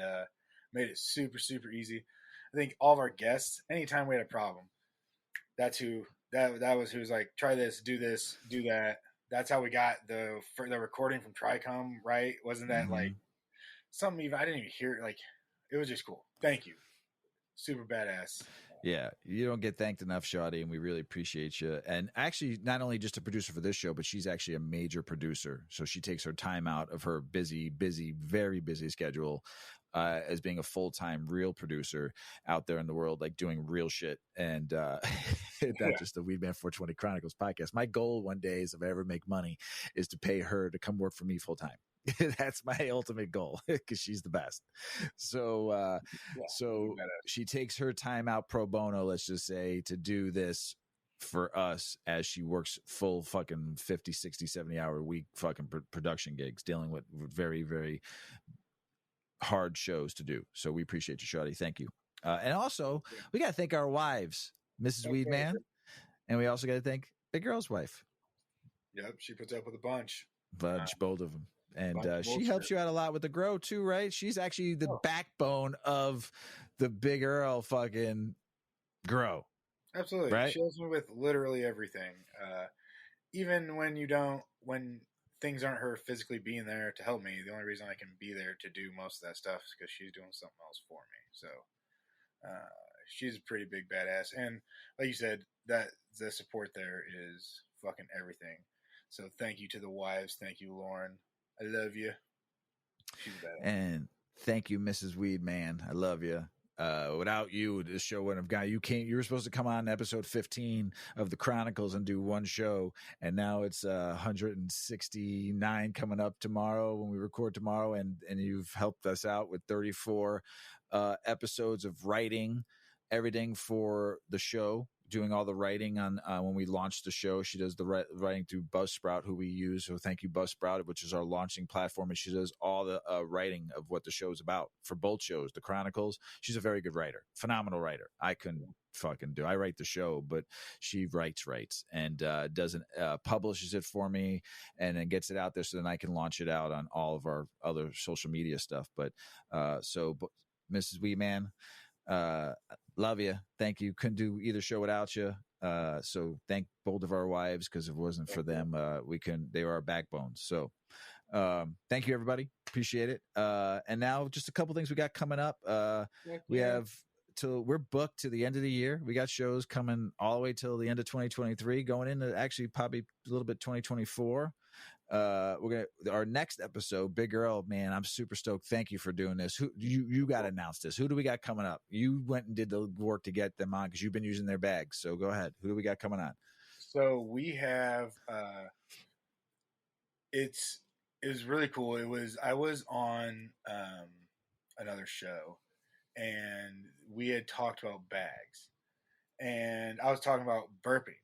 made it super, super easy. I think all of our guests, anytime we had a problem, that was who was like, try this, do that. That's how we got the recording from Tricom, right? Wasn't that like something even I didn't even hear? Like, it was just cool. Thank you, super badass. Yeah, you don't get thanked enough, Shawty, and we really appreciate you. And actually, not only just a producer for this show, but she's actually a major producer. So she takes her time out of her busy, very busy schedule as being a full-time real producer out there in the world, like doing real shit. And not just the Weedman 420 Chronicles podcast. My goal one day is if I ever make money is to pay her to come work for me full-time. That's my ultimate goal because she's the best. So, so she takes her time out pro bono, let's just say, to do this for us as she works full fucking 50, 60, 70 hour week fucking production gigs, dealing with very, very hard shows to do. So we appreciate you, Shawty. Thank you. And also, we got to thank our wives, Mrs. Weedman, and we also got to thank Big Earl's wife. Yep, she puts up with a bunch. Both of them. And she helps you out a lot with the grow too, right? She's actually the backbone of the Big Earl fucking grow. Absolutely. Right? She helps me with literally everything. Even when things aren't her physically being there to help me, the only reason I can be there to do most of that stuff is because she's doing something else for me. So she's a pretty big badass. And like you said, that the support there is fucking everything. So thank you to the wives. Thank you, Lauren. I love you. She's badass. And thank you, Mrs. Weedman. I love you. Without you, this show wouldn't have gone. You were supposed to come on episode 15 of the Chronicles and do one show, and now it's 169 coming up tomorrow when we record tomorrow, and you've helped us out with 34 episodes of writing everything for the show, doing all the writing on when we launched the show. She does the writing through Buzzsprout, who we use. So thank you, Buzzsprout, which is our launching platform. And she does all the writing of what the show is about for both shows, the Chronicles. She's a very good writer, phenomenal writer. I couldn't fucking do. I write the show, but she writes and doesn't publishes it for me and then gets it out there so then I can launch it out on all of our other social media stuff. But Mrs. Weeman, love you. Thank you. Couldn't do either show without you. So thank both of our wives, because if it wasn't for them, they were our backbones. So thank you, everybody. Appreciate it. And now just a couple things we got coming up. We're booked to the end of the year. We got shows coming all the way till the end of 2023, going into actually probably a little bit 2024. Our next episode, Big Earl, man, I'm super stoked. Thank you for doing this. Who you got to announce this? Who do we got coming up? You went and did the work to get them on because you've been using their bags. So go ahead. Who do we got coming on? So we have it was really cool. I was on another show and we had talked about bags, and I was talking about burping,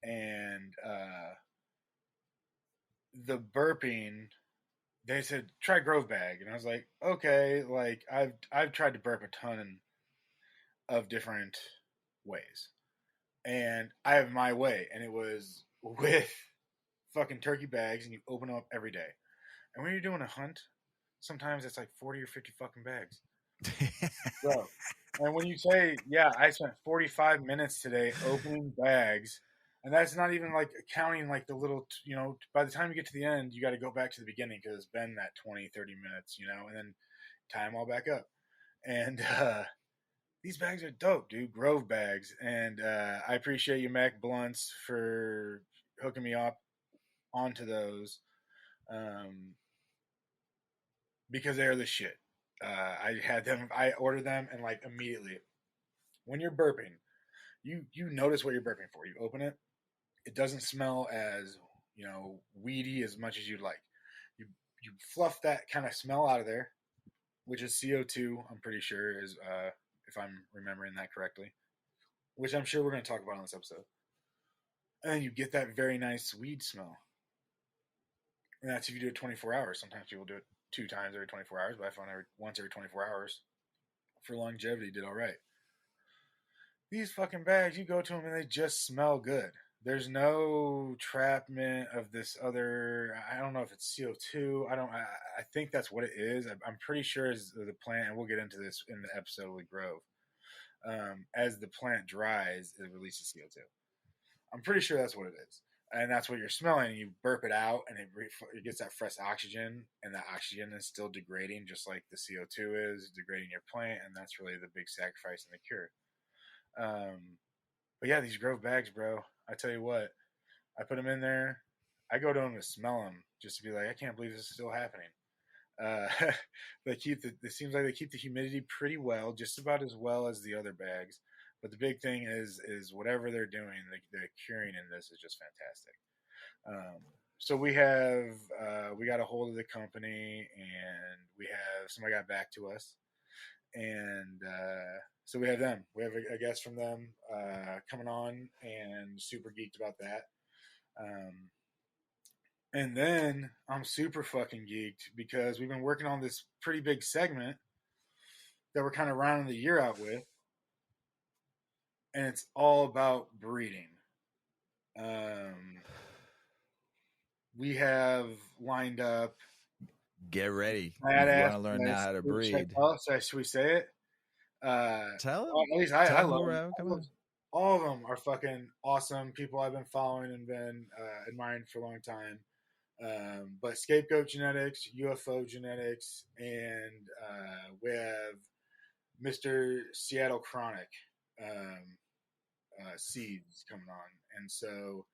and the burping, they said try Grove Bag, and I was like, okay, like I've tried to burp a ton of different ways, and I have my way, and it was with fucking turkey bags, and you open them up every day, and when you're doing a hunt, sometimes it's like 40 or 50 fucking bags. Bro, and when you say, yeah, I spent 45 minutes today opening bags, and that's not even like counting like the little, by the time you get to the end, you got to go back to the beginning because it's been that 20, 30 minutes, and then tie them all back up. And these bags are dope, dude. Grove bags. And I appreciate you, Mac Blunts, for hooking me up onto those because they're the shit. I ordered them, and like immediately when you're burping, you notice what you're burping for. You open it, it doesn't smell as weedy as much as you'd like. You fluff that kind of smell out of there, which is CO2. I'm pretty sure is if I'm remembering that correctly, which I'm sure we're going to talk about on this episode. And then you get that very nice weed smell, and that's if you do it 24 hours. Sometimes people do it 2 times every 24 hours, but I found once every 24 hours for longevity did all right. These fucking bags, you go to them and they just smell good. There's no trapment of this other, I don't know if it's CO2. I think that's what it is. I'm pretty sure it's the plant, and we'll get into this in the episode with Grove. As the plant dries, it releases CO2. I'm pretty sure that's what it is. And that's what you're smelling. You burp it out, and it gets that fresh oxygen, and that oxygen is still degrading, just like the CO2 is degrading your plant, and that's really the big sacrifice in the cure. But yeah, these Grove bags, bro. I tell you what, I put them in there. I go to them to smell them just to be like, I can't believe this is still happening. Uh, it seems like they keep the humidity pretty well, just about as well as the other bags. But the big thing is whatever they're doing, the curing in this is just fantastic. So we got a hold of the company, and we have somebody got back to us, and so we have them. We have a guest from them coming on, and super geeked about that. Um, and then I'm super fucking geeked because we've been working on this pretty big segment that we're kind of rounding the year out with, and it's all about breeding. Um, we have lined up. Get ready. Badass, You want to learn now how to breed. Oh, sorry, should we say it? Tell them. At least Tell I them love who them. come on. All of them are fucking awesome people I've been following and been admiring for a long time. But Scapegoat Genetics, UFO Genetics, and we have Mr. Seattle Chronic seeds coming on. And so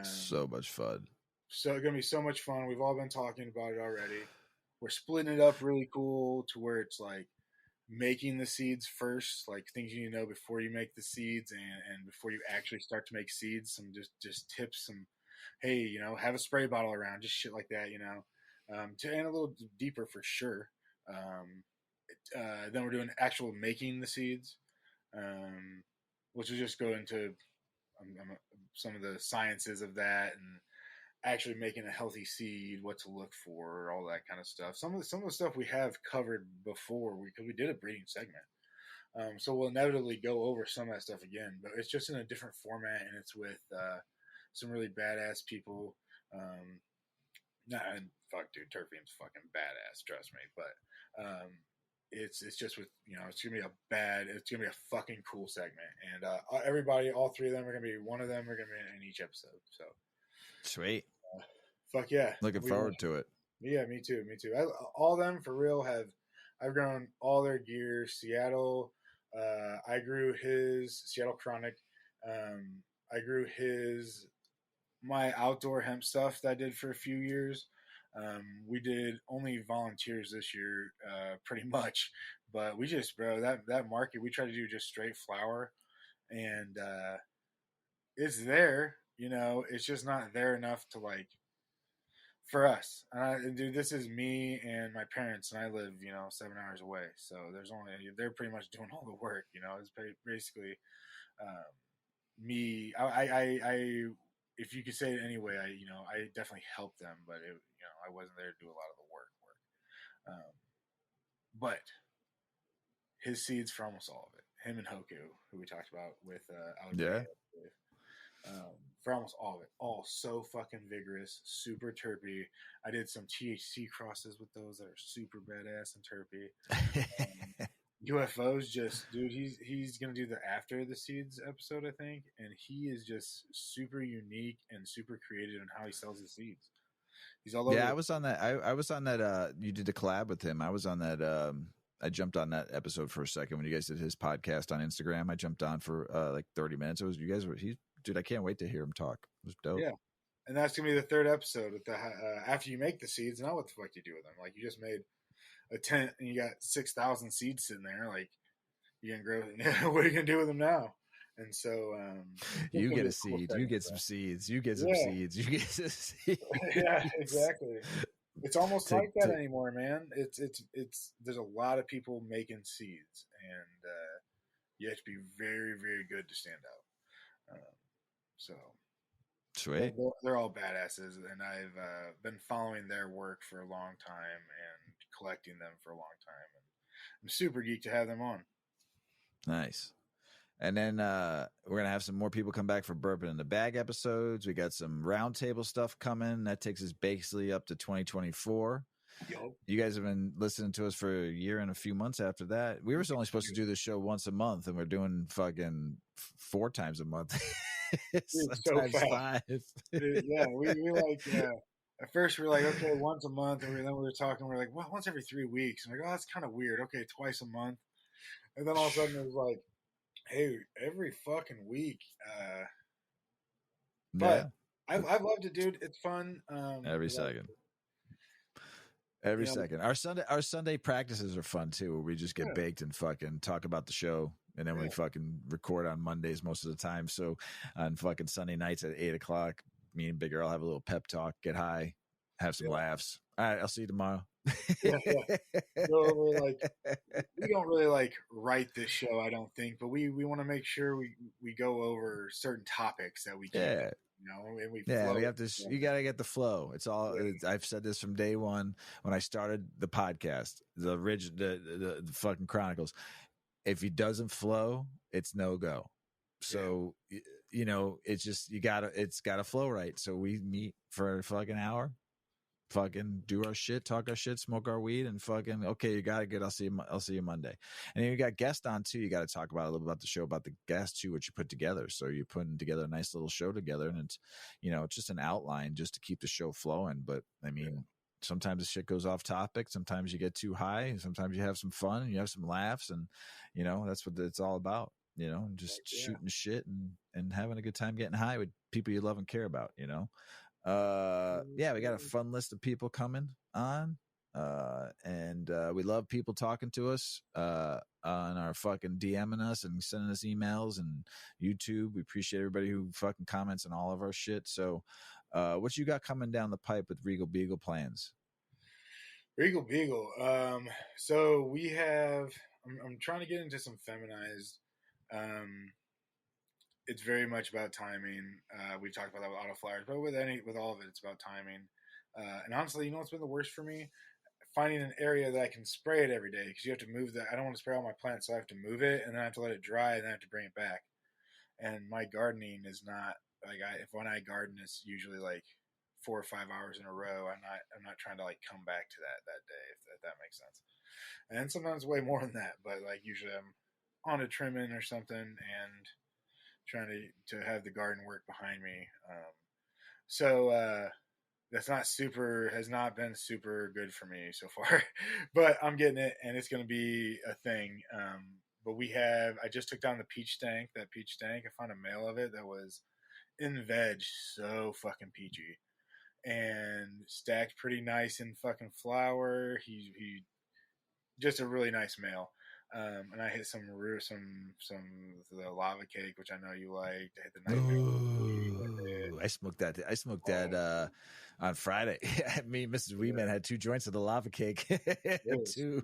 so much fun. So it's gonna be so much fun. We've all been talking about it already. We're splitting it up really cool to where it's like making the seeds first, like things you need to know before you make the seeds, and before you actually start to make seeds. Some just tips, some hey, you know, have a spray bottle around, just shit like that, you know. And a little deeper for sure. Then we're doing actual making the seeds, which will just go into some of the sciences of that and actually making a healthy seed, what to look for, all that kind of stuff. Some of the stuff we have covered before because we did a breeding segment. So we'll inevitably go over some of that stuff again, but it's just in a different format, and it's with some really badass people. Fuck, dude, Turfian's fucking badass, trust me. But it's just with, you know, it's gonna be a fucking cool segment, and everybody, all three of them are gonna be one of them are gonna be in each episode. So sweet. Fuck yeah, looking forward to it. Yeah, me too. All of them for real I've grown all their gear. Seattle, I grew his Seattle Chronic. I grew my outdoor hemp stuff that I did for a few years. We did only volunteers this year, pretty much, but we just, bro, that market, we try to do just straight flower, and it's there, you know, it's just not there enough to like, for us. Dude, this is me and my parents, and I live, you know, 7 hours away. So they're pretty much doing all the work, you know. It's basically me. If you could say it anyway, I definitely helped them, but I wasn't there to do a lot of the work. But his seeds for almost all of it. Him and Hoku, who we talked about with Yeah. For almost all of it, all so fucking vigorous, super terpy. I did some THC crosses with those that are super badass and terpy. UFOs, just dude, he's gonna do the after the seeds episode, I think, and he is just super unique and super creative in how he sells his seeds. He's all over. Yeah, I was on that. I was on that. You did a collab with him. I was on that. I jumped on that episode for a second when you guys did his podcast on Instagram. I jumped on for like 30 minutes. It was, you guys were, dude, I can't wait to hear him talk. It was dope. Yeah. And that's going to be the third episode with the, after you make the seeds. Now what the fuck do you do with them? Like, you just made a tent and you got 6,000 seeds sitting there. Like, you can grow, what are you going to do with them now? And so, you get a seed, you get some seeds, you get some seeds, you get some seeds. Yeah, exactly. It's almost like that anymore, man. It's there's a lot of people making seeds, and you have to be very, very good to stand out. So sweet. They're all badasses, and I've been following their work for a long time and collecting them for a long time, and I'm super geeked to have them on. Nice. And then we're going to have some more people come back for Bourbon in the Bag episodes. We got some roundtable stuff coming. That takes us basically up to 2024. Yo. You guys have been listening to us for a year and a few months after that. We were only supposed to do this show once a month, and we're doing fucking 4 times a month. Sometimes so 5. Yeah, we like, at first we were like, okay, once a month. And then we were talking, we are like, well, once every 3 weeks. I'm like, oh, that's kind of weird. Okay, twice a month. And then all of a sudden it was like, Hey, every fucking week. Yeah, But I've loved it, dude. It's fun. every second. Every second. Our Sunday practices are fun too, where we just get Yeah, baked and fucking talk about the show, and then we yeah, fucking record on Mondays most of the time. So on fucking Sunday nights at 8 o'clock, me and Big Earl have a little pep talk, get high, have some yeah, laughs. All right, I'll see you tomorrow. yeah, yeah. Go over like we don't really like write this show, I don't think, but we want to make sure we go over certain topics that we keep it, Yeah. and we Yeah, we flow. have to. You got to get the flow. It's all. Yeah, I've said this from day one when I started the podcast, the fucking Chronicles. If it doesn't flow, it's no go. yeah, So it's just it's gotta flow right. So we meet for a fucking hour, fucking do our shit, talk our shit, smoke our weed, and fucking okay, you got it good. I'll see you Monday. And then you got guests on too. You got to talk about a little bit about the show, about the guests too, what you put together. So you're putting together a nice little show together, and it's it's just an outline just to keep the show flowing. But I mean, sometimes the shit goes off topic. Sometimes you get too high. Sometimes you have some fun and you have some laughs, and that's what it's all about. Just yeah. shooting shit and having a good time, getting high with people you love and care about. Yeah, we got a fun list of people coming on, and we love people talking to us on our fucking DMing us and sending us emails and YouTube. We appreciate everybody who fucking comments on all of our shit. So what you got coming down the pipe with Regal Beagle plans? Regal Beagle. So we have. I'm trying to get into some feminized. Um, it's very much about timing. We talked about that with Autoflowers, but with all of it, it's about timing. And honestly, you know what's been the worst for me? Finding an area that I can spray it every day, because you have to move that. I don't want to spray all my plants, so I have to move it, and then I have to let it dry, and then I have to bring it back. And my gardening is not like if when I garden, it's usually like 4 or 5 hours in a row. I'm not trying to like come back to that day, if that makes sense. And sometimes way more than that, but like usually I'm on a trimming or something and trying to have the garden work behind me. So that's not super has not been super good for me so far, but I'm getting it, and it's going to be a thing. But I just took down the peach stank. That peach stank, I found a male of it that was in veg, so fucking peachy, and stacked pretty nice in fucking flower. He just a really nice male. And I hit some the lava cake, which I know you liked. I hit the nightmare. Ooh, I smoked that. I smoked that on Friday. Me and Mrs. Yeah, Weedman had 2 joints of the lava cake. Two.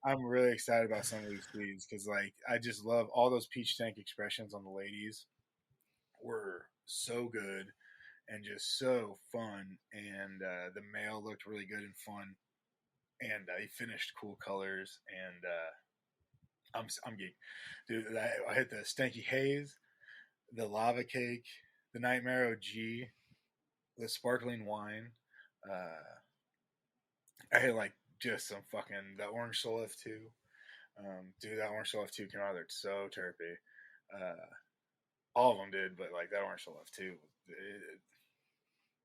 I'm really excited about some of these seeds because, like, I just love all those peach tank expressions on the ladies were so good and just so fun. And the male looked really good and fun, and he finished cool colors. And I'm geek, dude. I hit the stanky haze, the lava cake, the nightmare OG, the sparkling wine. I hit like just some fucking the orange soul F2. Dude, that orange soul F2 came out there so terpy. All of them did, but like that orange soul F2,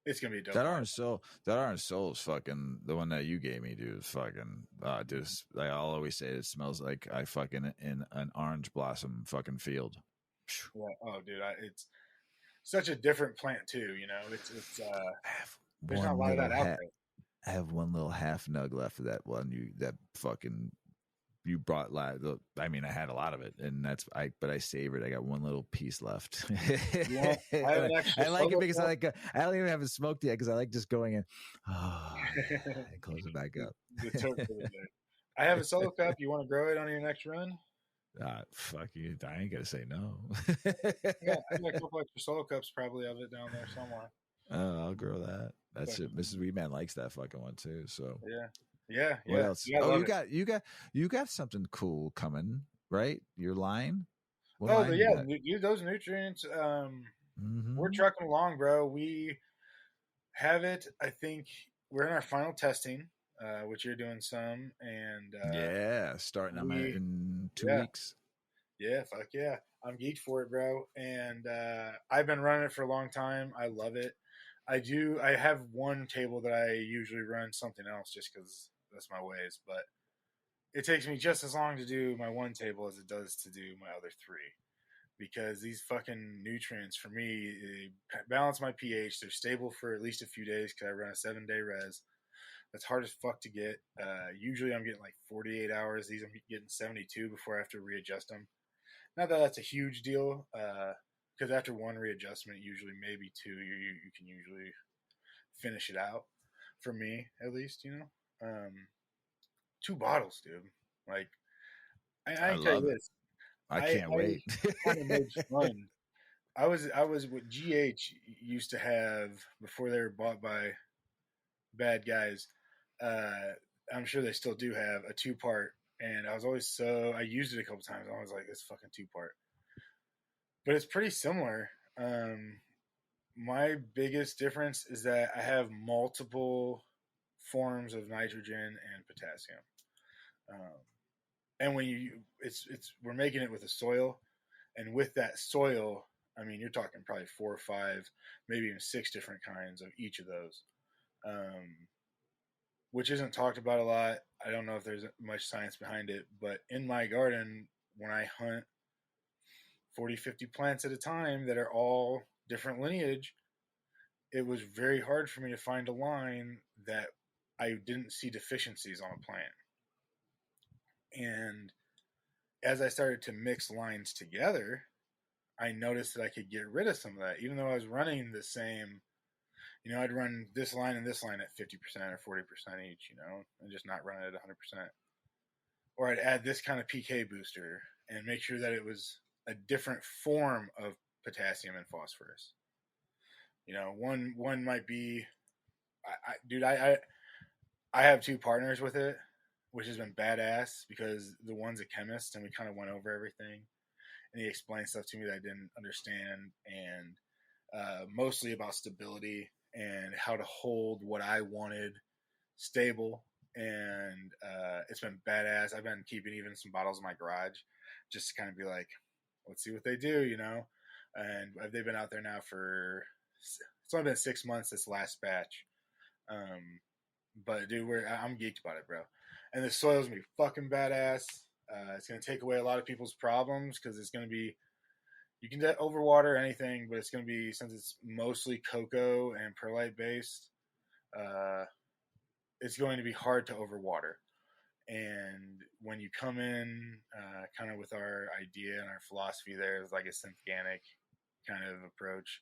it's gonna be a dope. That orange soul is fucking the one that you gave me, dude. Is fucking, dude. Like I'll always say, it smells like I fucking in an orange blossom fucking field. Yeah. Oh, dude, it's such a different plant too. It's I have there's not a one lot of little that out there. I have one little half nug left of that one that fucking you brought. I mean, I had a lot of it, and but I savored. I got one little piece left. Yeah, I have an extra. I like it because I don't even have it smoked yet because I like just going in, and close it back up. the tote for the day. I have a solo cup. You want to grow it on your next run? Fuck you! I ain't gonna say no. I got a couple extra solo cups probably of it down there somewhere. Oh, I'll grow that. That's it. Mrs. Weedman likes that fucking one too. So yeah. What else? Oh, you got something cool coming, right? Your line. What line you got? Dude, those nutrients. We're Mm-hmm. trucking along, bro. We have it. I think we're in our final testing, which you're doing some, and Yeah, starting on in 2 weeks. Yeah, fuck yeah. I'm geeked for it, bro. And I've been running it for a long time. I love it. I have one table that I usually run something else just because that's my ways, but it takes me just as long to do my one table as it does to do my other three, because these fucking nutrients for me, they balance my pH. They're stable for at least a few days because I run a 7-day res. That's hard as fuck to get. Usually I'm getting like 48 hours. These I'm getting 72 before I have to readjust them. Not that that's a huge deal, because after one readjustment, usually maybe two, you can usually finish it out. For me, at least, 2 bottles, dude. Like, I I can tell you love it. this. I I can't wait. kind of made fun. I was what GH used to have before they were bought by bad guys. Uh, I'm sure they still do have a 2-part, and I was always I used it a couple times. I was like, this fucking 2-part, but it's pretty similar. My biggest difference is that I have multiple forms of nitrogen and potassium. And when we're making it with a soil, and with that soil, I mean, you're talking probably 4 or 5, maybe even 6 different kinds of each of those, which isn't talked about a lot. I don't know if there's much science behind it, but in my garden, when I hunt 40, 50 plants at a time that are all different lineage, it was very hard for me to find a line that I didn't see deficiencies on a plant. And as I started to mix lines together, I noticed that I could get rid of some of that, even though I was running the same. I'd run this line and this line at 50% or 40% each, and just not run it at 100%. Or I'd add this kind of PK booster and make sure that it was a different form of potassium and phosphorus. One might be, I have 2 partners with it, which has been badass because the one's a chemist and we kind of went over everything, and he explained stuff to me that I didn't understand, and mostly about stability and how to hold what I wanted stable. And it's been badass. I've been keeping even some bottles in my garage just to kind of be like, let's see what they do, and they've been out there now for, it's only been 6 months, this last batch. But dude, I'm geeked about it, bro. And the soil's gonna be fucking badass. It's gonna take away a lot of people's problems because it's gonna be, you can overwater anything, but it's gonna be, since it's mostly cocoa and perlite based, it's going to be hard to overwater. And when you come in, kind of with our idea and our philosophy, there is like a synthetic kind of approach,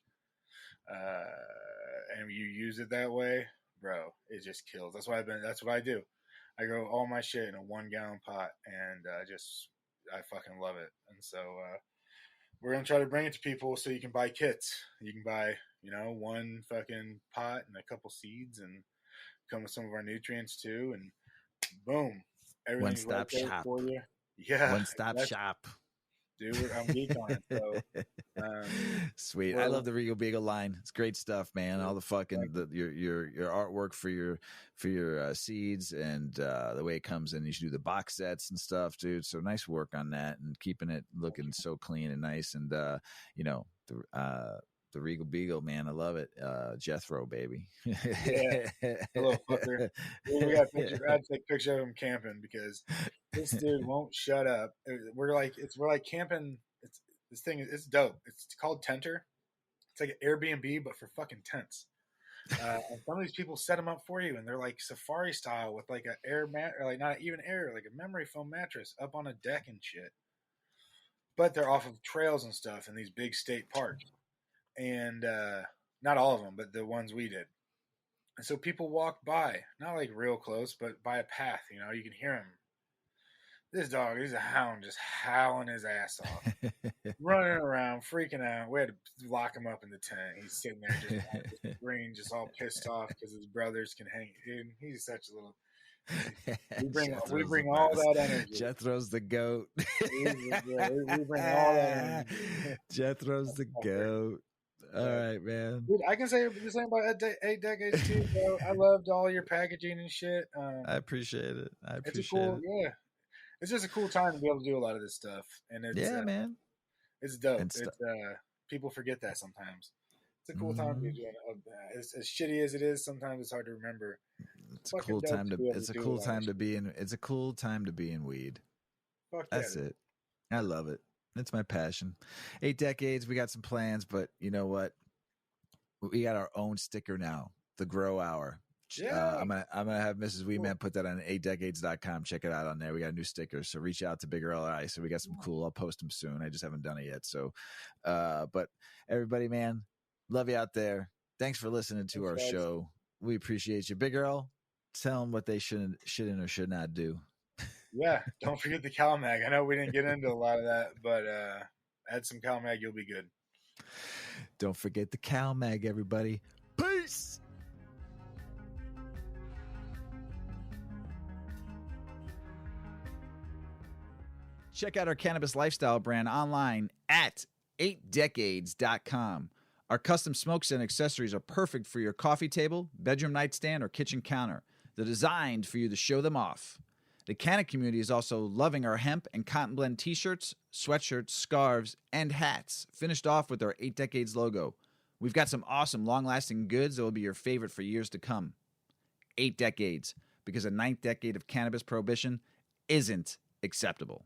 and you use it that way, bro, it just kills. That's what I do. I grow all my shit in a 1-gallon pot, and I fucking love it. And so we're gonna try to bring it to people so you can buy kits. You can buy, 1 fucking pot and a couple seeds, and come with some of our nutrients too, and boom, everything's right there shop for you. Yeah, one-stop shop. Dude, I'm geeked on it. So, sweet. I love the Regal Beagle line. It's great stuff, man. All the fucking your artwork for your seeds, and the way it comes in. You should do the box sets and stuff, dude. So nice work on that, and keeping it looking so clean and nice. And the Regal Beagle, man, I love it. Jethro, baby. Yeah, little fucker. We got pictures. I had to take a picture of him camping because this dude won't shut up. We're like camping. It's dope. It's called Tenter. It's like an Airbnb, but for fucking tents. And some of these people set them up for you, and they're like safari style with like an air mat, or like not even air, like a memory foam mattress up on a deck and shit. But they're off of trails and stuff in these big state parks. And not all of them, but the ones we did. And so people walk by, not like real close, but by a path. You can hear him. This dog, he's a hound, just howling his ass off, running around, freaking out. We had to lock him up in the tent. He's sitting there just green, just all pissed off because his brothers can hang. Dude, he's such a little. We bring all that energy. Jethro's the goat. We bring all that energy. Jethro's the goat. All right, man. Dude, I can say the same about 8 decades too, bro. I loved all your packaging and shit. I appreciate it. Yeah. It's just a cool time to be able to do a lot of this stuff, and it's man. It's dope. People forget that sometimes. It's a cool time to be doing it. As shitty as it is, sometimes it's hard to remember. It's a cool time to. It's a cool time to be in. It's a cool time to be in weed. Fuck That's it. I love it. It's my passion. 8 decades. We got some plans, but you know what? We got our own sticker now. The Grow Hour. Yeah. I'm gonna have Mrs. Weedman put that on 8decades.com. Check it out on there. We got new stickers. So reach out to Big Earl and I. So we got some cool. I'll post them soon. I just haven't done it yet. So, but everybody, man, love you out there. Thanks for listening to our show. We appreciate you, Big Earl. Tell them what they shouldn't or should not do. Yeah, don't forget the CalMag. I know we didn't get into a lot of that, but add some CalMag, you'll be good. Don't forget the CalMag, everybody. Peace. Check out our cannabis lifestyle brand online at 8decades.com. Our custom smokes and accessories are perfect for your coffee table, bedroom nightstand, or kitchen counter. They're designed for you to show them off. The Canna community is also loving our hemp and cotton blend t-shirts, sweatshirts, scarves, and hats, finished off with our 8 Decades logo. We've got some awesome long-lasting goods that will be your favorite for years to come. 8 Decades, because a 9th decade of cannabis prohibition isn't acceptable.